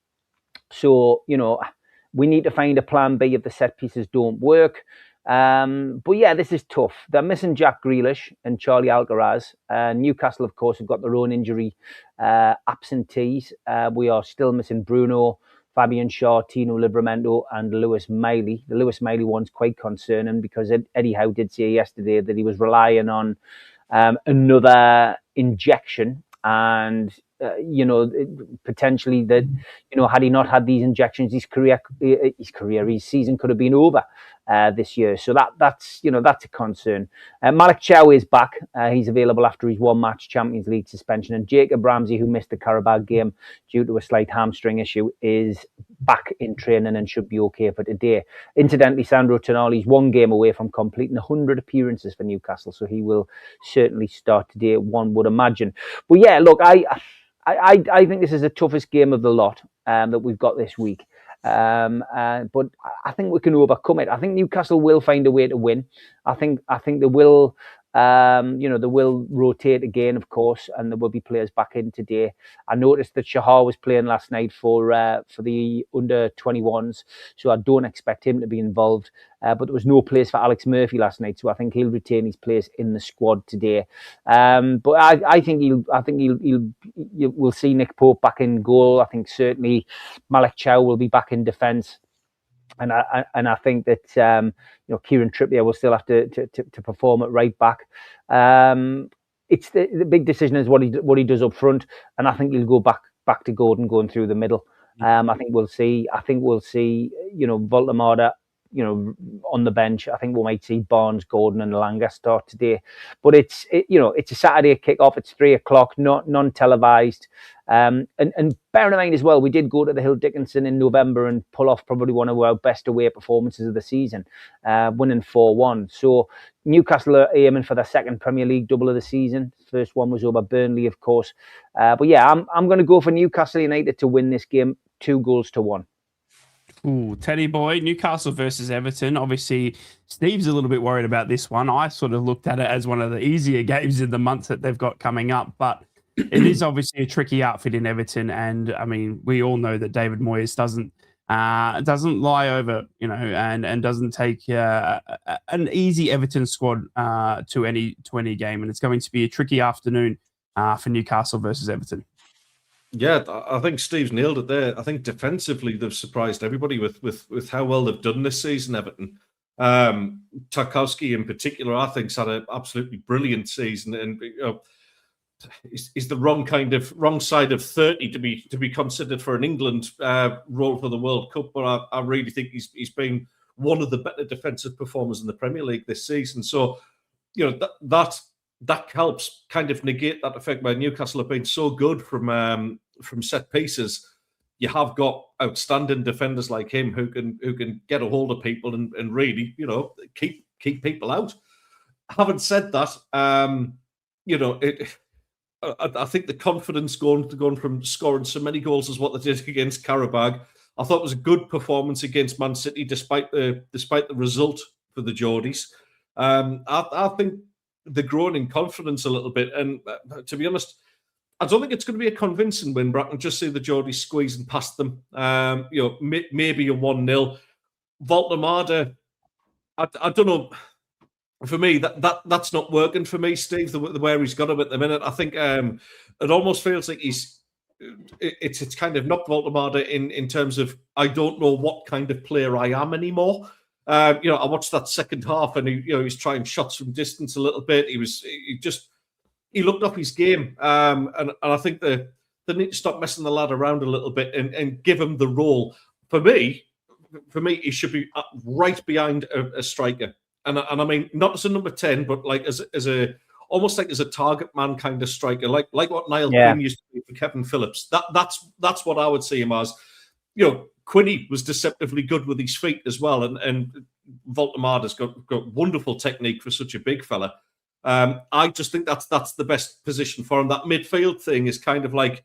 So, we need to find a plan B if the set pieces don't work. But yeah, this is tough. They're missing Jack Grealish and Charlie Alcaraz. Newcastle, of course, have got their own injury absentees. We are still missing Bruno, Fabian Schär, Tino Livramento, and Lewis Miley. The Lewis Miley one's quite concerning because Eddie Howe did say yesterday that he was relying on another injection, and potentially that, had he not had these injections, his season could have been over this year. So that's a concern. Malik Chow is back. He's available after his one-match Champions League suspension. And Jacob Ramsey, who missed the Karabakh game due to a slight hamstring issue, is back in training and should be okay for today. Incidentally, Sandro Tonali's 1 game away from completing 100 appearances for Newcastle, so he will certainly start today, one would imagine. But yeah, look, I think this is the toughest game of the lot that we've got this week. But I think we can overcome it. I think Newcastle will find a way to win. I think they will. They will rotate again, of course, and there will be players back in today. I noticed that Shahar was playing last night for the under-21s, so I don't expect him to be involved. But there was no place for Alex Murphy last night, so I think he'll retain his place in the squad today. But I think we'll see Nick Pope back in goal. I think certainly Malik Chow will be back in defence. And I think that Kieran Trippier will still have to perform at right back. It's the big decision is what he does up front, and I think he'll go back to Gordon going through the middle. I think we'll see Voltemada on the bench. I think we might see Barnes, Gordon, and Elanga start today. But it's a Saturday kick-off. It's 3:00, non-televised. And bearing in mind as well, we did go to the Hill Dickinson in November and pull off probably one of our best away performances of the season, winning 4-1. So Newcastle are aiming for their second Premier League double of the season. First one was over Burnley, of course. But yeah, I'm going to go for Newcastle United to win this game 2-1. Ooh, Teddy boy, Newcastle versus Everton. Obviously, Steve's a little bit worried about this one. I sort of looked at it as one of the easier games in the month that they've got coming up, but it is obviously a tricky outfit in Everton. And I mean, we all know that David Moyes doesn't lie over, and doesn't take an easy Everton squad to any game. And it's going to be a tricky afternoon for Newcastle versus Everton. Yeah, I think Steve's nailed it there. I think defensively they've surprised everybody with how well they've done this season, Everton. Tarkowski in particular, I think, has had an absolutely brilliant season, and he's the wrong side of 30 to be considered for an England role for the World Cup. But I really think he's been one of the better defensive performers in the Premier League this season. So that helps kind of negate that effect where Newcastle have been so good from set pieces. You have got outstanding defenders like him who can get a hold of people and really, keep people out. Having said that, I think the confidence going from scoring so many goals as what they did against Karabakh, I thought it was a good performance against Man City despite the result for the Geordies. I think they're growing in confidence a little bit. And to be honest, I don't think it's going to be a convincing win, but I can just see the Geordies squeezing past them. Maybe a 1-0. Voltemade, I don't know. For me, that's not working for me, Steve, the where he's got him at the minute. I think it almost feels like it's kind of knocked Voltemade in terms of I don't know what kind of player I am anymore. I watched that second half and he's trying shots from distance a little bit. He looked up his game, and I think they need to stop messing the lad around a little bit and give him the role. For me, he should be right behind a striker. And I mean, not as a number 10, but like as a almost like as a target man kind of striker, like what Niall Quinn used to be for Kevin Phillips. That's what I would see him as. Quinney was deceptively good with his feet as well, and Voltemade has got wonderful technique for such a big fella. I just think that's the best position for him. That midfield thing is kind of like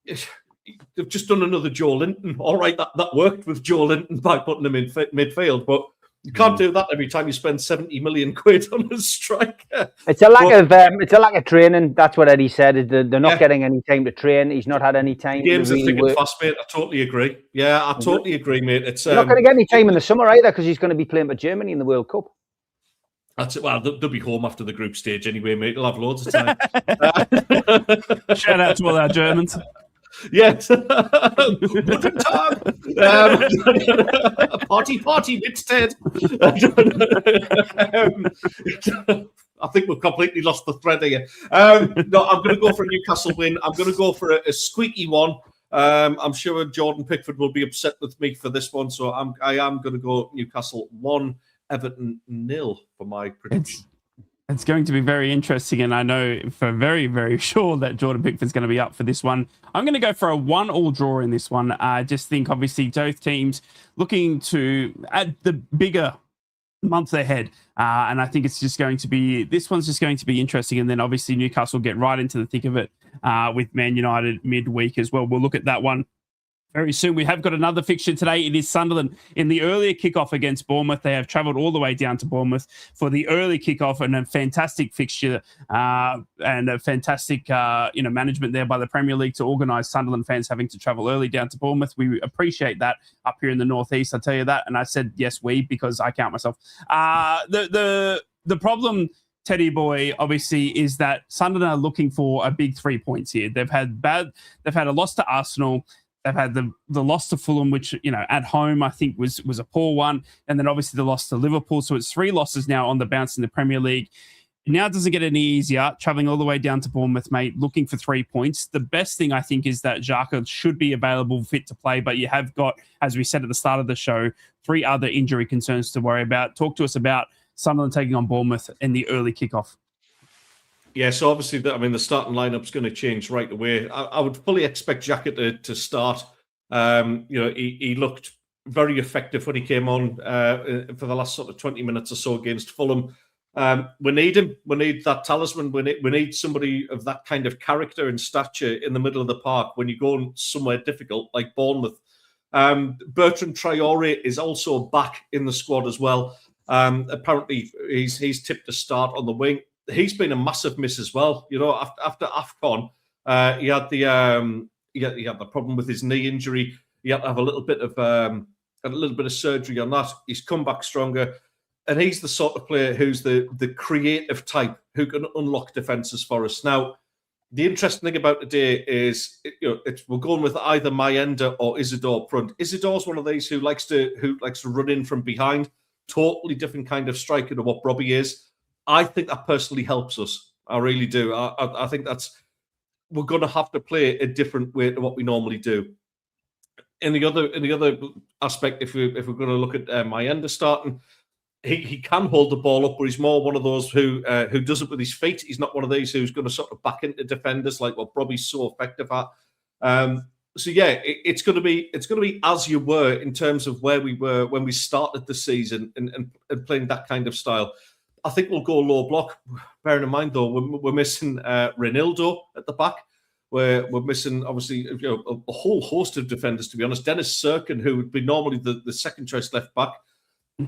they've just done another Joe Linton. All right, that worked with Joe Linton by putting him in midfield, but you can't do that every time you spend 70 million quid on a striker. It's a lack of training. That's what Eddie said. They're not getting any time to train. He's not had any time. Games are thick and fast, mate. I totally agree. Yeah, I totally agree, mate. It's not going to get any time in the summer either because he's going to be playing for Germany in the World Cup. That's it. Well, they'll be home after the group stage anyway, mate. They'll have loads of time. Shout out to all our Germans. Yes. Guten Tag. Party, instead. I think we've completely lost the thread here. No, I'm going to go for a Newcastle win. I'm going to go for a squeaky one. I'm sure Jordan Pickford will be upset with me for this one, so I am going to go Newcastle 1, Everton 0 for my prediction. It's going to be very interesting, and I know for very, very sure that Jordan Pickford's going to be up for this one. I'm going to go for a 1-1 draw in this one. I just think, obviously, both teams looking to add the bigger months ahead, and I think this one's just going to be interesting, and then obviously Newcastle get right into the thick of it with Man United midweek as well. We'll look at that one very soon. We have got another fixture today. It is Sunderland in the earlier kickoff against Bournemouth. They have travelled all the way down to Bournemouth for the early kickoff, and a fantastic fixture and a fantastic management there by the Premier League to organise Sunderland fans having to travel early down to Bournemouth. We appreciate that up here in the northeast. I tell you that, and I said yes, because I count myself. The problem, Teddy boy, obviously, is that Sunderland are looking for a big 3 points here. They've had a loss to Arsenal. They've had the loss to Fulham, which, at home, I think was a poor one. And then obviously the loss to Liverpool. So it's 3 losses now on the bounce in the Premier League. Now it doesn't get any easier, travelling all the way down to Bournemouth, mate, looking for 3 points. The best thing, I think, is that Xhaka should be available, fit to play. But you have got, as we said at the start of the show, 3 other injury concerns to worry about. Talk to us about Sunderland taking on Bournemouth in the early kickoff. Yeah, so obviously, the starting lineup's going to change right away. I would fully expect Xhaka to start. He looked very effective when he came on for the last sort of 20 minutes or so against Fulham. We need him. We need that talisman. We need somebody of that kind of character and stature in the middle of the park when you're going somewhere difficult like Bournemouth. Bertrand Traore is also back in the squad as well. Apparently, he's tipped to start on the wing. He's been a massive miss as well. After AFCON, he had the problem with his knee injury. He had to have a little bit of surgery on that. He's come back stronger, and he's the sort of player who's the creative type who can unlock defences for us. Now, the interesting thing about today is we're going with either Mayenda or Isidore up front. Isidore's one of these who likes to run in from behind. Totally different kind of striker to what Robbie is. I think that personally helps us. I really do. I think we're going to have to play a different way to what we normally do. In the other aspect, if we're going to look at Mayenda starting, he can hold the ball up, but he's more one of those who does it with his feet. He's not one of these who's going to sort of back into defenders like what Robbie's so effective at. So yeah, it's going to be as you were in terms of where we were when we started the season and playing that kind of style. I think we'll go low block. Bearing in mind, though, we're missing Reinildo at the back. We're missing, obviously, a whole host of defenders, to be honest. Dennis Serkin, who would be normally the second choice left back,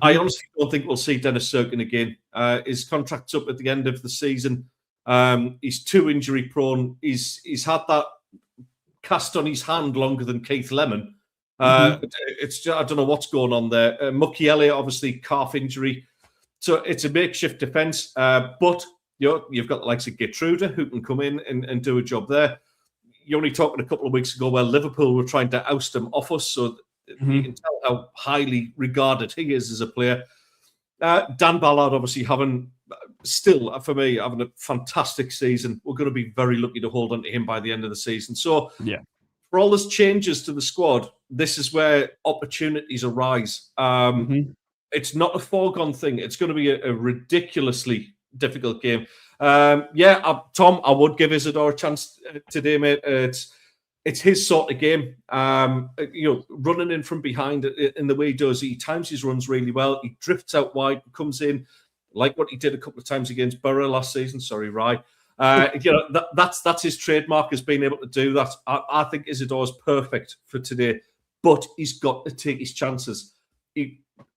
I honestly don't think we'll see Dennis Serkin again. His contract's up at the end of the season. He's too injury prone. He's had that cast on his hand longer than Keith Lemon. It's I don't know what's going on there. Mukiele, obviously calf injury, so it's a makeshift defence. But you've got the likes of Gertrude who can come in and do a job there. You're only talking a couple of weeks ago where Liverpool were trying to oust him off us, so you can tell how highly regarded he is as a player. Dan Ballard obviously having a fantastic season. We're going to be very lucky to hold on to him by the end of the season. So for all those changes to the squad, this is where opportunities arise. It's not a foregone thing. It's going to be a ridiculously difficult game. Tom, I would give Isidore a chance today, mate. It's his sort of game. Running in from behind in the way he does. He times his runs really well. He drifts out wide, comes in like what he did a couple of times against Borough last season. Sorry, Rye. That's his trademark, is being able to do that. I think Isidore's perfect for today, but he's got to take his chances.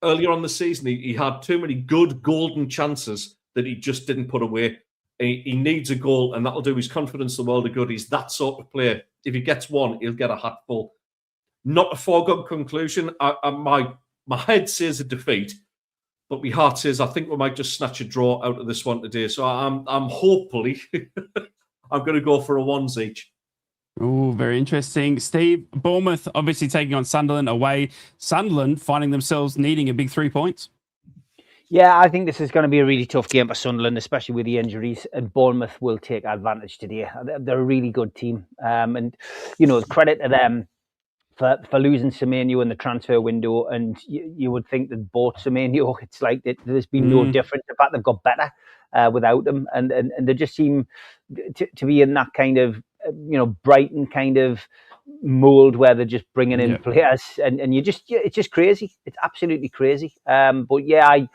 Earlier on the season, he had too many good golden chances that he just didn't put away. He needs a goal, and that'll do his confidence the world of good. He's that sort of player. If he gets one, he'll get a hatful. Not a foregone conclusion. My head says a defeat, but my heart says I think we might just snatch a draw out of this one today. So I'm hopefully I'm going to go for a ones each. Oh, very interesting. Steve, Bournemouth obviously taking on Sunderland away. Sunderland finding themselves needing a big 3 points. Yeah, I think this is going to be a really tough game for Sunderland, especially with the injuries, and Bournemouth will take advantage today. They're a really good team. And, credit to them for losing Semenyo in the transfer window. And you would think that both Semenyo, it's like there's been no difference. In fact, they've got better without them. And they just seem to be in that kind of, Brighton kind of mold where they're just bringing in players. And it's just crazy. It's absolutely crazy. But yeah,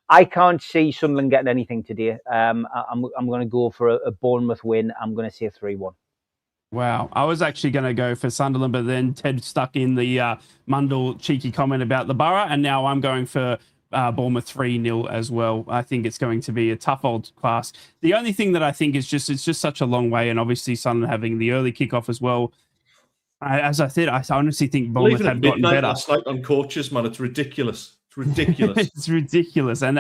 I can't see Sunderland getting anything today. I'm going to go for a Bournemouth win. I'm going to say 3-1. Wow. I was actually going to go for Sunderland, but then Ted stuck in the Mundell cheeky comment about the Borough, and now I'm going for Bournemouth 3-0 as well. I think it's going to be a tough old class. The only thing that I think is it's just such a long way, and obviously Sunderland having the early kickoff as well. As I said, I honestly think Bournemouth have gotten better. Last night on coaches, man, it's ridiculous. It's ridiculous. It's ridiculous. And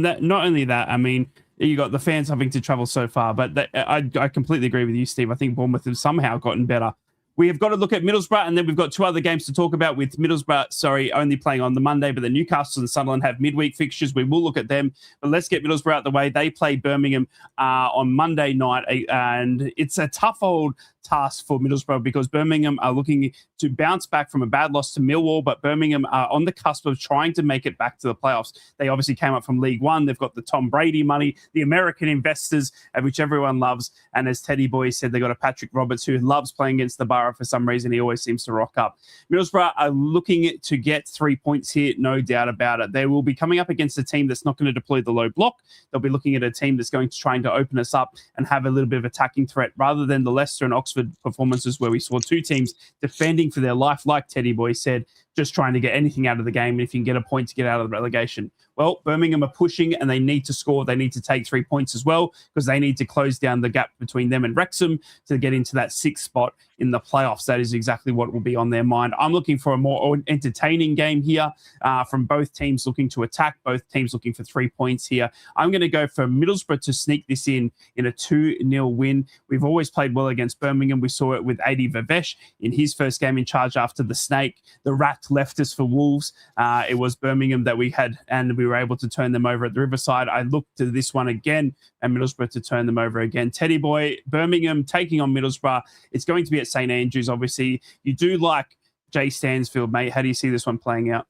not only that, I mean, you got the fans having to travel so far, but I completely agree with you, Steve. I think Bournemouth have somehow gotten better. We have got to look at Middlesbrough, and then we've got two other games to talk about, with Middlesbrough, only playing on the Monday, but the Newcastle and Sunderland have midweek fixtures. We will look at them, but let's get Middlesbrough out the way. They play Birmingham on Monday night, and it's a tough old task for Middlesbrough because Birmingham are looking to bounce back from a bad loss to Millwall, but Birmingham are on the cusp of trying to make it back to the playoffs. They obviously came up from League One. They've got the Tom Brady money, the American investors, which everyone loves. And as Teddy Boy said, they got a Patrick Roberts who loves playing against the Borough for some reason. He always seems to rock up. Middlesbrough are looking to get 3 points here, no doubt about it. They will be coming up against a team that's not going to deploy the low block. They'll be looking at a team that's going to try to open us up and have a little bit of attacking threat, rather than the Leicester and Oxford performances where we saw two teams defending for their life, like Teddy Boy said, just trying to get anything out of the game. And if you can get a point to get out of the relegation. Well, Birmingham are pushing and they need to score. They need to take 3 points as well, because they need to close down the gap between them and Wrexham to get into that sixth spot in the playoffs. That is exactly what will be on their mind. I'm looking for a more entertaining game here from both teams looking to attack, both teams looking for 3 points here. I'm going to go for Middlesbrough to sneak this in a 2-0 win. We've always played well against Birmingham. We saw it with Adi Vivesh in his first game in charge after the snake. The rat left us for Wolves. It was Birmingham that we had, and we were able to turn them over at the Riverside. I look to this one again and Middlesbrough to turn them over again. Teddy Boy, Birmingham taking on Middlesbrough. It's going to be at St Andrews, obviously. You do like Jay Stansfield, mate. How do you see this one playing out?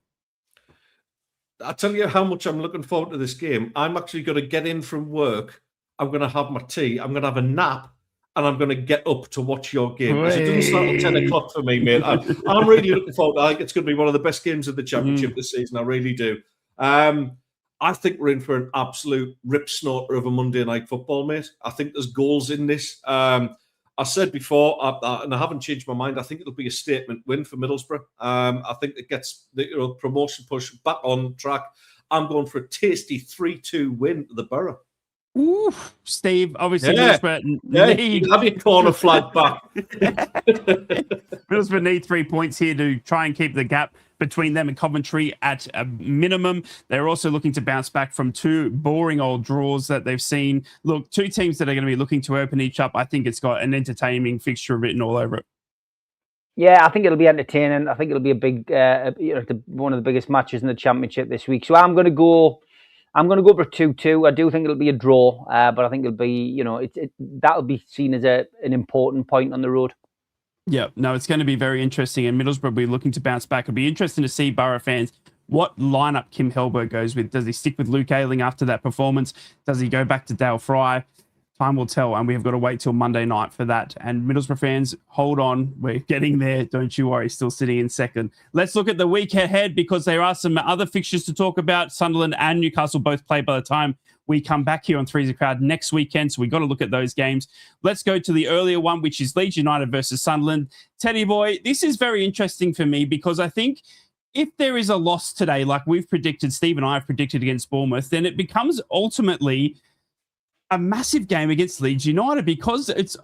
I'll tell you how much I'm looking forward to this game. I'm actually going to get in from work. I'm going to have my tea. I'm going to have a nap. And I'm going to get up to watch your game. Because it doesn't start at 10 o'clock for me, mate. I'm really looking forward. I think it's going to be one of the best games of the Championship this season. I really do. I think we're in for an absolute rip snorter of a Monday night football, mate. I think there's goals in this. I said before, and I haven't changed my mind, I think it'll be a statement win for Middlesbrough. I think it gets the promotion push back on track. I'm going for a tasty 3-2 win to the Borough. Ooh, Steve, obviously Middlesbrough need... have your corner flag back. Middlesbrough need 3 points here to try and keep the gap between them and Coventry at a minimum. They're also looking to bounce back from 2 boring old draws that they've seen. Look, 2 teams that are going to be looking to open each up. I think it's got an entertaining fixture written all over it. Yeah, I think it'll be entertaining. I think it'll be a big, one of the biggest matches in the Championship this week. So I'm going to go for 2-2. I do think it'll be a draw, but I think it'll be, that'll be seen as an important point on the road. Yeah, no, it's going to be very interesting, and Middlesbrough will be looking to bounce back. It'll be interesting to see Borough fans what lineup Kim Hellberg goes with. Does he stick with Luke Ayling after that performance? Does he go back to Dale Fry? Time will tell, and we have got to wait till Monday night for that. And Middlesbrough fans, hold on. We're getting there. Don't you worry. Still sitting in second. Let's look at the week ahead because there are some other fixtures to talk about. Sunderland and Newcastle both play by the time we come back here on Three's a Crowd next weekend, so we've got to look at those games. Let's go to the earlier one, which is Leeds United versus Sunderland. Teddy boy, this is very interesting for me because I think if there is a loss today, like we've predicted, Steve and I have predicted against Bournemouth, then it becomes ultimately a massive game against Leeds United because it's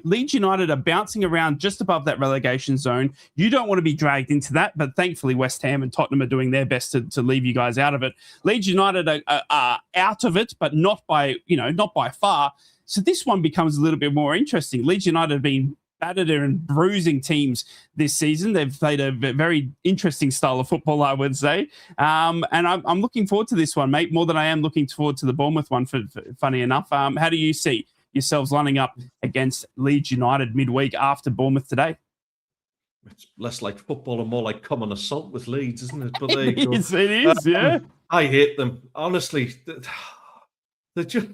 Leeds United are bouncing around just above that relegation zone. You don't want to be dragged into that, but thankfully West Ham and Tottenham are doing their best to leave you guys out of it. Leeds United are out of it, but not by far. So this one becomes a little bit more interesting. Leeds United have been battered and bruising teams this season. They've played a very interesting style of football, I would say. And I'm looking forward to this one, mate, more than I am looking forward to the Bournemouth one, funny enough. How do you see yourselves lining up against Leeds United midweek after Bournemouth today? It's less like football and more like common assault with Leeds, isn't it? But there you go. It is, yeah. I hate them. Honestly, they're just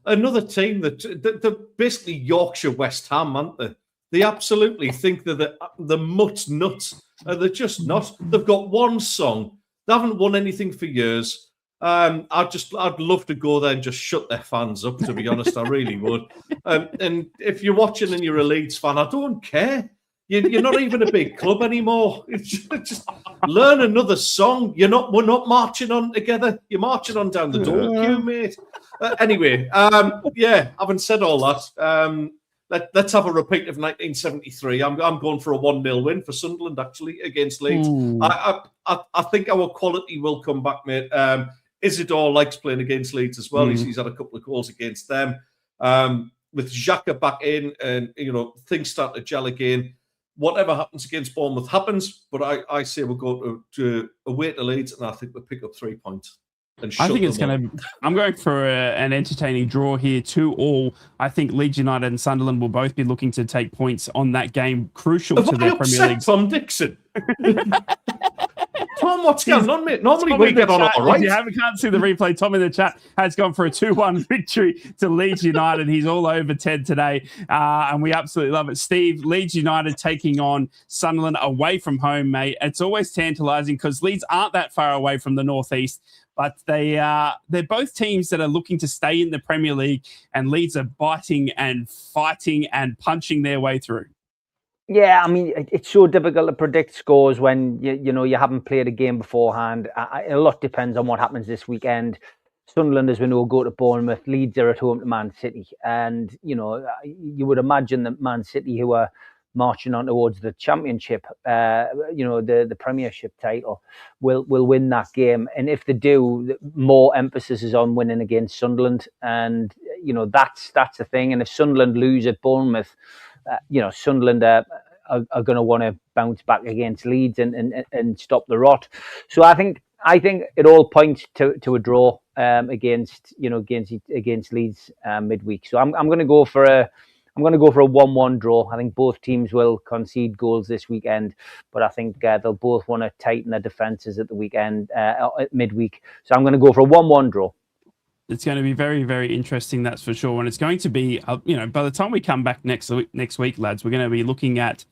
another team they're basically Yorkshire West Ham, aren't they? They absolutely think they're the mutt's nuts. They're just not. They've got one song. They haven't won anything for years. I'd love to go there and just shut their fans up, to be honest. I really would. And if you're watching and you're a Leeds fan, I don't care. You're not even a big club anymore. It's just learn another song. We're not marching on together. You're marching on down the door queue, mate. Anyway, having said all that, let's have a repeat of 1973. I'm going for a 1-0 win for Sunderland, actually, against Leeds. I think our quality will come back, mate. Isidore likes playing against Leeds as well. He's had a couple of goals against them. With Xhaka back in and, things start to gel again. Whatever happens against Bournemouth happens, but I say we'll go to away to Leeds, and I think we'll pick up 3 points. I think it's going to. I'm going for an entertaining draw here, 2-2. I think Leeds United and Sunderland will both be looking to take points on that game, crucial to their Premier League. Tom Dixon. Tom, what's going on, mate? Normally we get on all right. If you can't see the replay, Tom in the chat has gone for a 2-1 victory to Leeds United. He's all over Ted today, and we absolutely love it. Steve, Leeds United taking on Sunderland away from home, mate. It's always tantalising because Leeds aren't that far away from the northeast. But they're both teams that are looking to stay in the Premier League, and Leeds are biting and fighting and punching their way through. Yeah, I mean, it's so difficult to predict scores when you haven't played a game beforehand. A lot depends on what happens this weekend. Sunderland, as we know, go to Bournemouth. Leeds are at home to Man City, and you would imagine that Man City, who are marching on towards the Championship, the Premiership title, will win that game. And if they do, more emphasis is on winning against Sunderland. And, that's the thing. And if Sunderland lose at Bournemouth, Sunderland are going to want to bounce back against Leeds and stop the rot. So I think it all points to a draw against Leeds midweek. So I'm going to go for a 1-1 draw. I think both teams will concede goals this weekend, but I think they'll both want to tighten their defences at the weekend, at midweek. So I'm going to go for a 1-1 draw. It's going to be very, very interesting, that's for sure. And it's going to be, by the time we come back next week, lads, we're going to be looking at,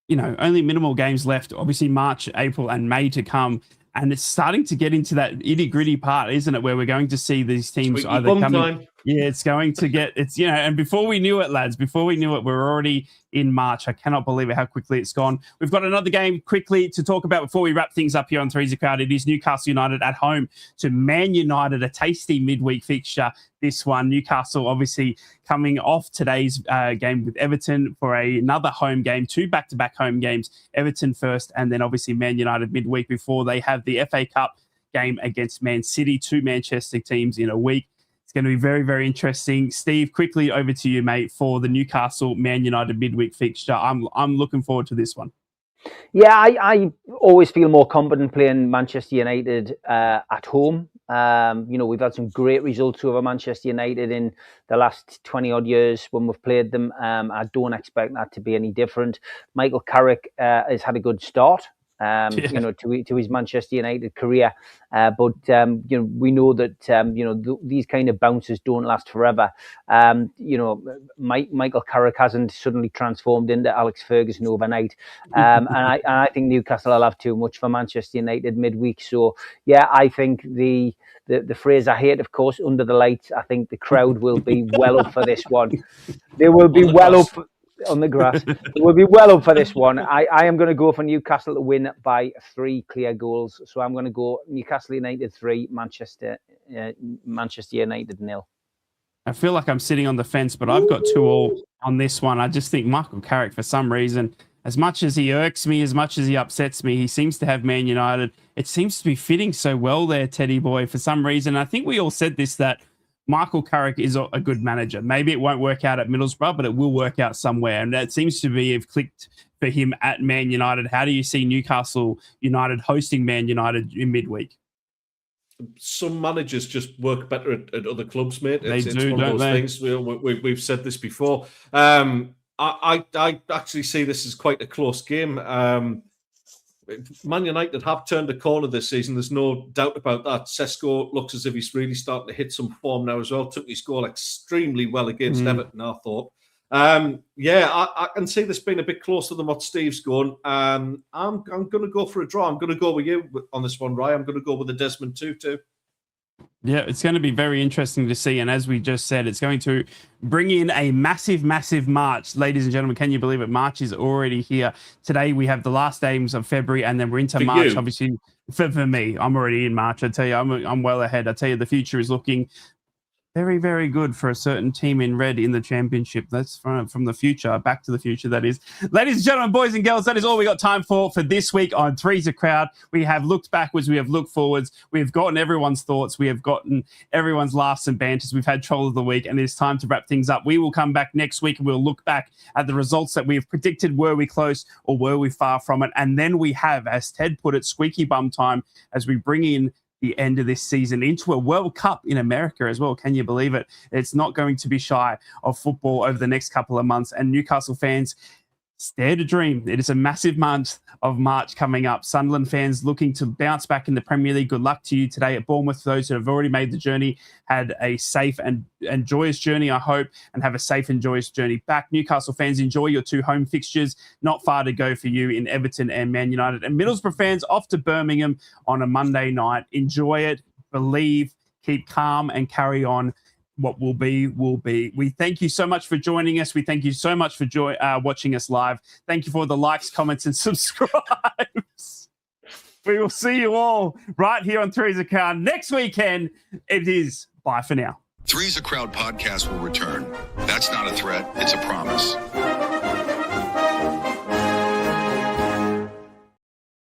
only minimal games left. Obviously, March, April, and May to come. And it's starting to get into that itty-gritty part, isn't it, where we're going to see these teams either coming... Yeah, it's going to get, and before we knew it, lads, we're already in March. I cannot believe it, how quickly it's gone. We've got another game quickly to talk about before we wrap things up here on Three's a Crowd. It is Newcastle United at home to Man United, a tasty midweek fixture. This one, Newcastle obviously coming off today's game with Everton for another home game, 2 back-to-back home games, Everton first, and then obviously Man United midweek before they have the FA Cup game against Man City, 2 Manchester teams in a week. It's going to be very, very interesting. Steve, quickly over to you, mate, for the Newcastle Man United midweek fixture. I'm looking forward to this one. Yeah, I always feel more confident playing Manchester United at home. We've had some great results over Manchester United in the last 20 odd years when we've played them. I don't expect that to be any different. Michael Carrick has had a good start. To his Manchester United career. But we know that, these kind of bounces don't last forever. Michael Carrick hasn't suddenly transformed into Alex Ferguson overnight. And I think Newcastle will have too much for Manchester United midweek. So, yeah, I think the phrase I hate, of course, under the lights, I think the crowd will be well up for this one. They will be well up on the grass. We'll be well up for this one. I am going to go for Newcastle to win by 3 clear goals. So I'm going to go Newcastle United 3, Manchester United 0. I feel like I'm sitting on the fence, but I've got 2-2 on this one. I just think Michael Carrick, for some reason, as much as he irks me, as much as he upsets me, he seems to have Man United. It seems to be fitting so well there, Teddy boy, for some reason. I think we all said this, that Michael Carrick is a good manager. Maybe it won't work out at Middlesbrough, but it will work out somewhere. And that seems to have clicked for him at Man United. How do you see Newcastle United hosting Man United in midweek? Some managers just work better at other clubs, mate. It's one of those things. We've said this before. I actually see this as quite a close game. Man United have turned a corner this season. There's no doubt about that. Sesko looks as if he's really starting to hit some form now as well. Took his goal extremely well against Everton, I thought. I can see this being a bit closer than what Steve's going. I'm going to go for a draw. I'm going to go with you on this one, Ryan. I'm going to go with the Desmond Tutu. Yeah, it's going to be very interesting to see. And as we just said, it's going to bring in a massive, massive March. Ladies and gentlemen, can you believe it? March is already here. Today, we have the last days of February, and then we're into March. Obviously, for me, I'm already in March. I tell you, I'm well ahead. I tell you, the future is looking very, very good for a certain team in red in the championship. That's from the future, back to the future, that is. Ladies and gentlemen, boys and girls, that is all we got time for this week on Three's a Crowd. We have looked backwards. We have looked forwards. We have gotten everyone's thoughts. We have gotten everyone's laughs and banters. We've had Troll of the Week, and it's time to wrap things up. We will come back next week, and we'll look back at the results that we have predicted. Were we close or were we far from it? And then we have, as Ted put it, squeaky bum time as we bring in the end of this season into a World Cup in America as well. Can you believe it? It's not going to be shy of football over the next couple of months. And Newcastle fans, dare to dream. It is a massive month of March coming up. Sunderland fans looking to bounce back in the Premier League. Good luck to you today at Bournemouth. Those who have already made the journey had a safe and joyous journey, I hope, and have a safe and joyous journey back. Newcastle fans, enjoy your 2 home fixtures. Not far to go for you in Everton and Man United. And Middlesbrough fans off to Birmingham on a Monday night. Enjoy it, believe, keep calm, and carry on. What will be, will be. We thank you so much for joining us. We thank you so much for watching us live. Thank you for the likes, comments, and subscribes. We will see you all right here on Three's a Crowd next weekend. It is bye for now. Three's a Crowd podcast will return. That's not a threat. It's a promise.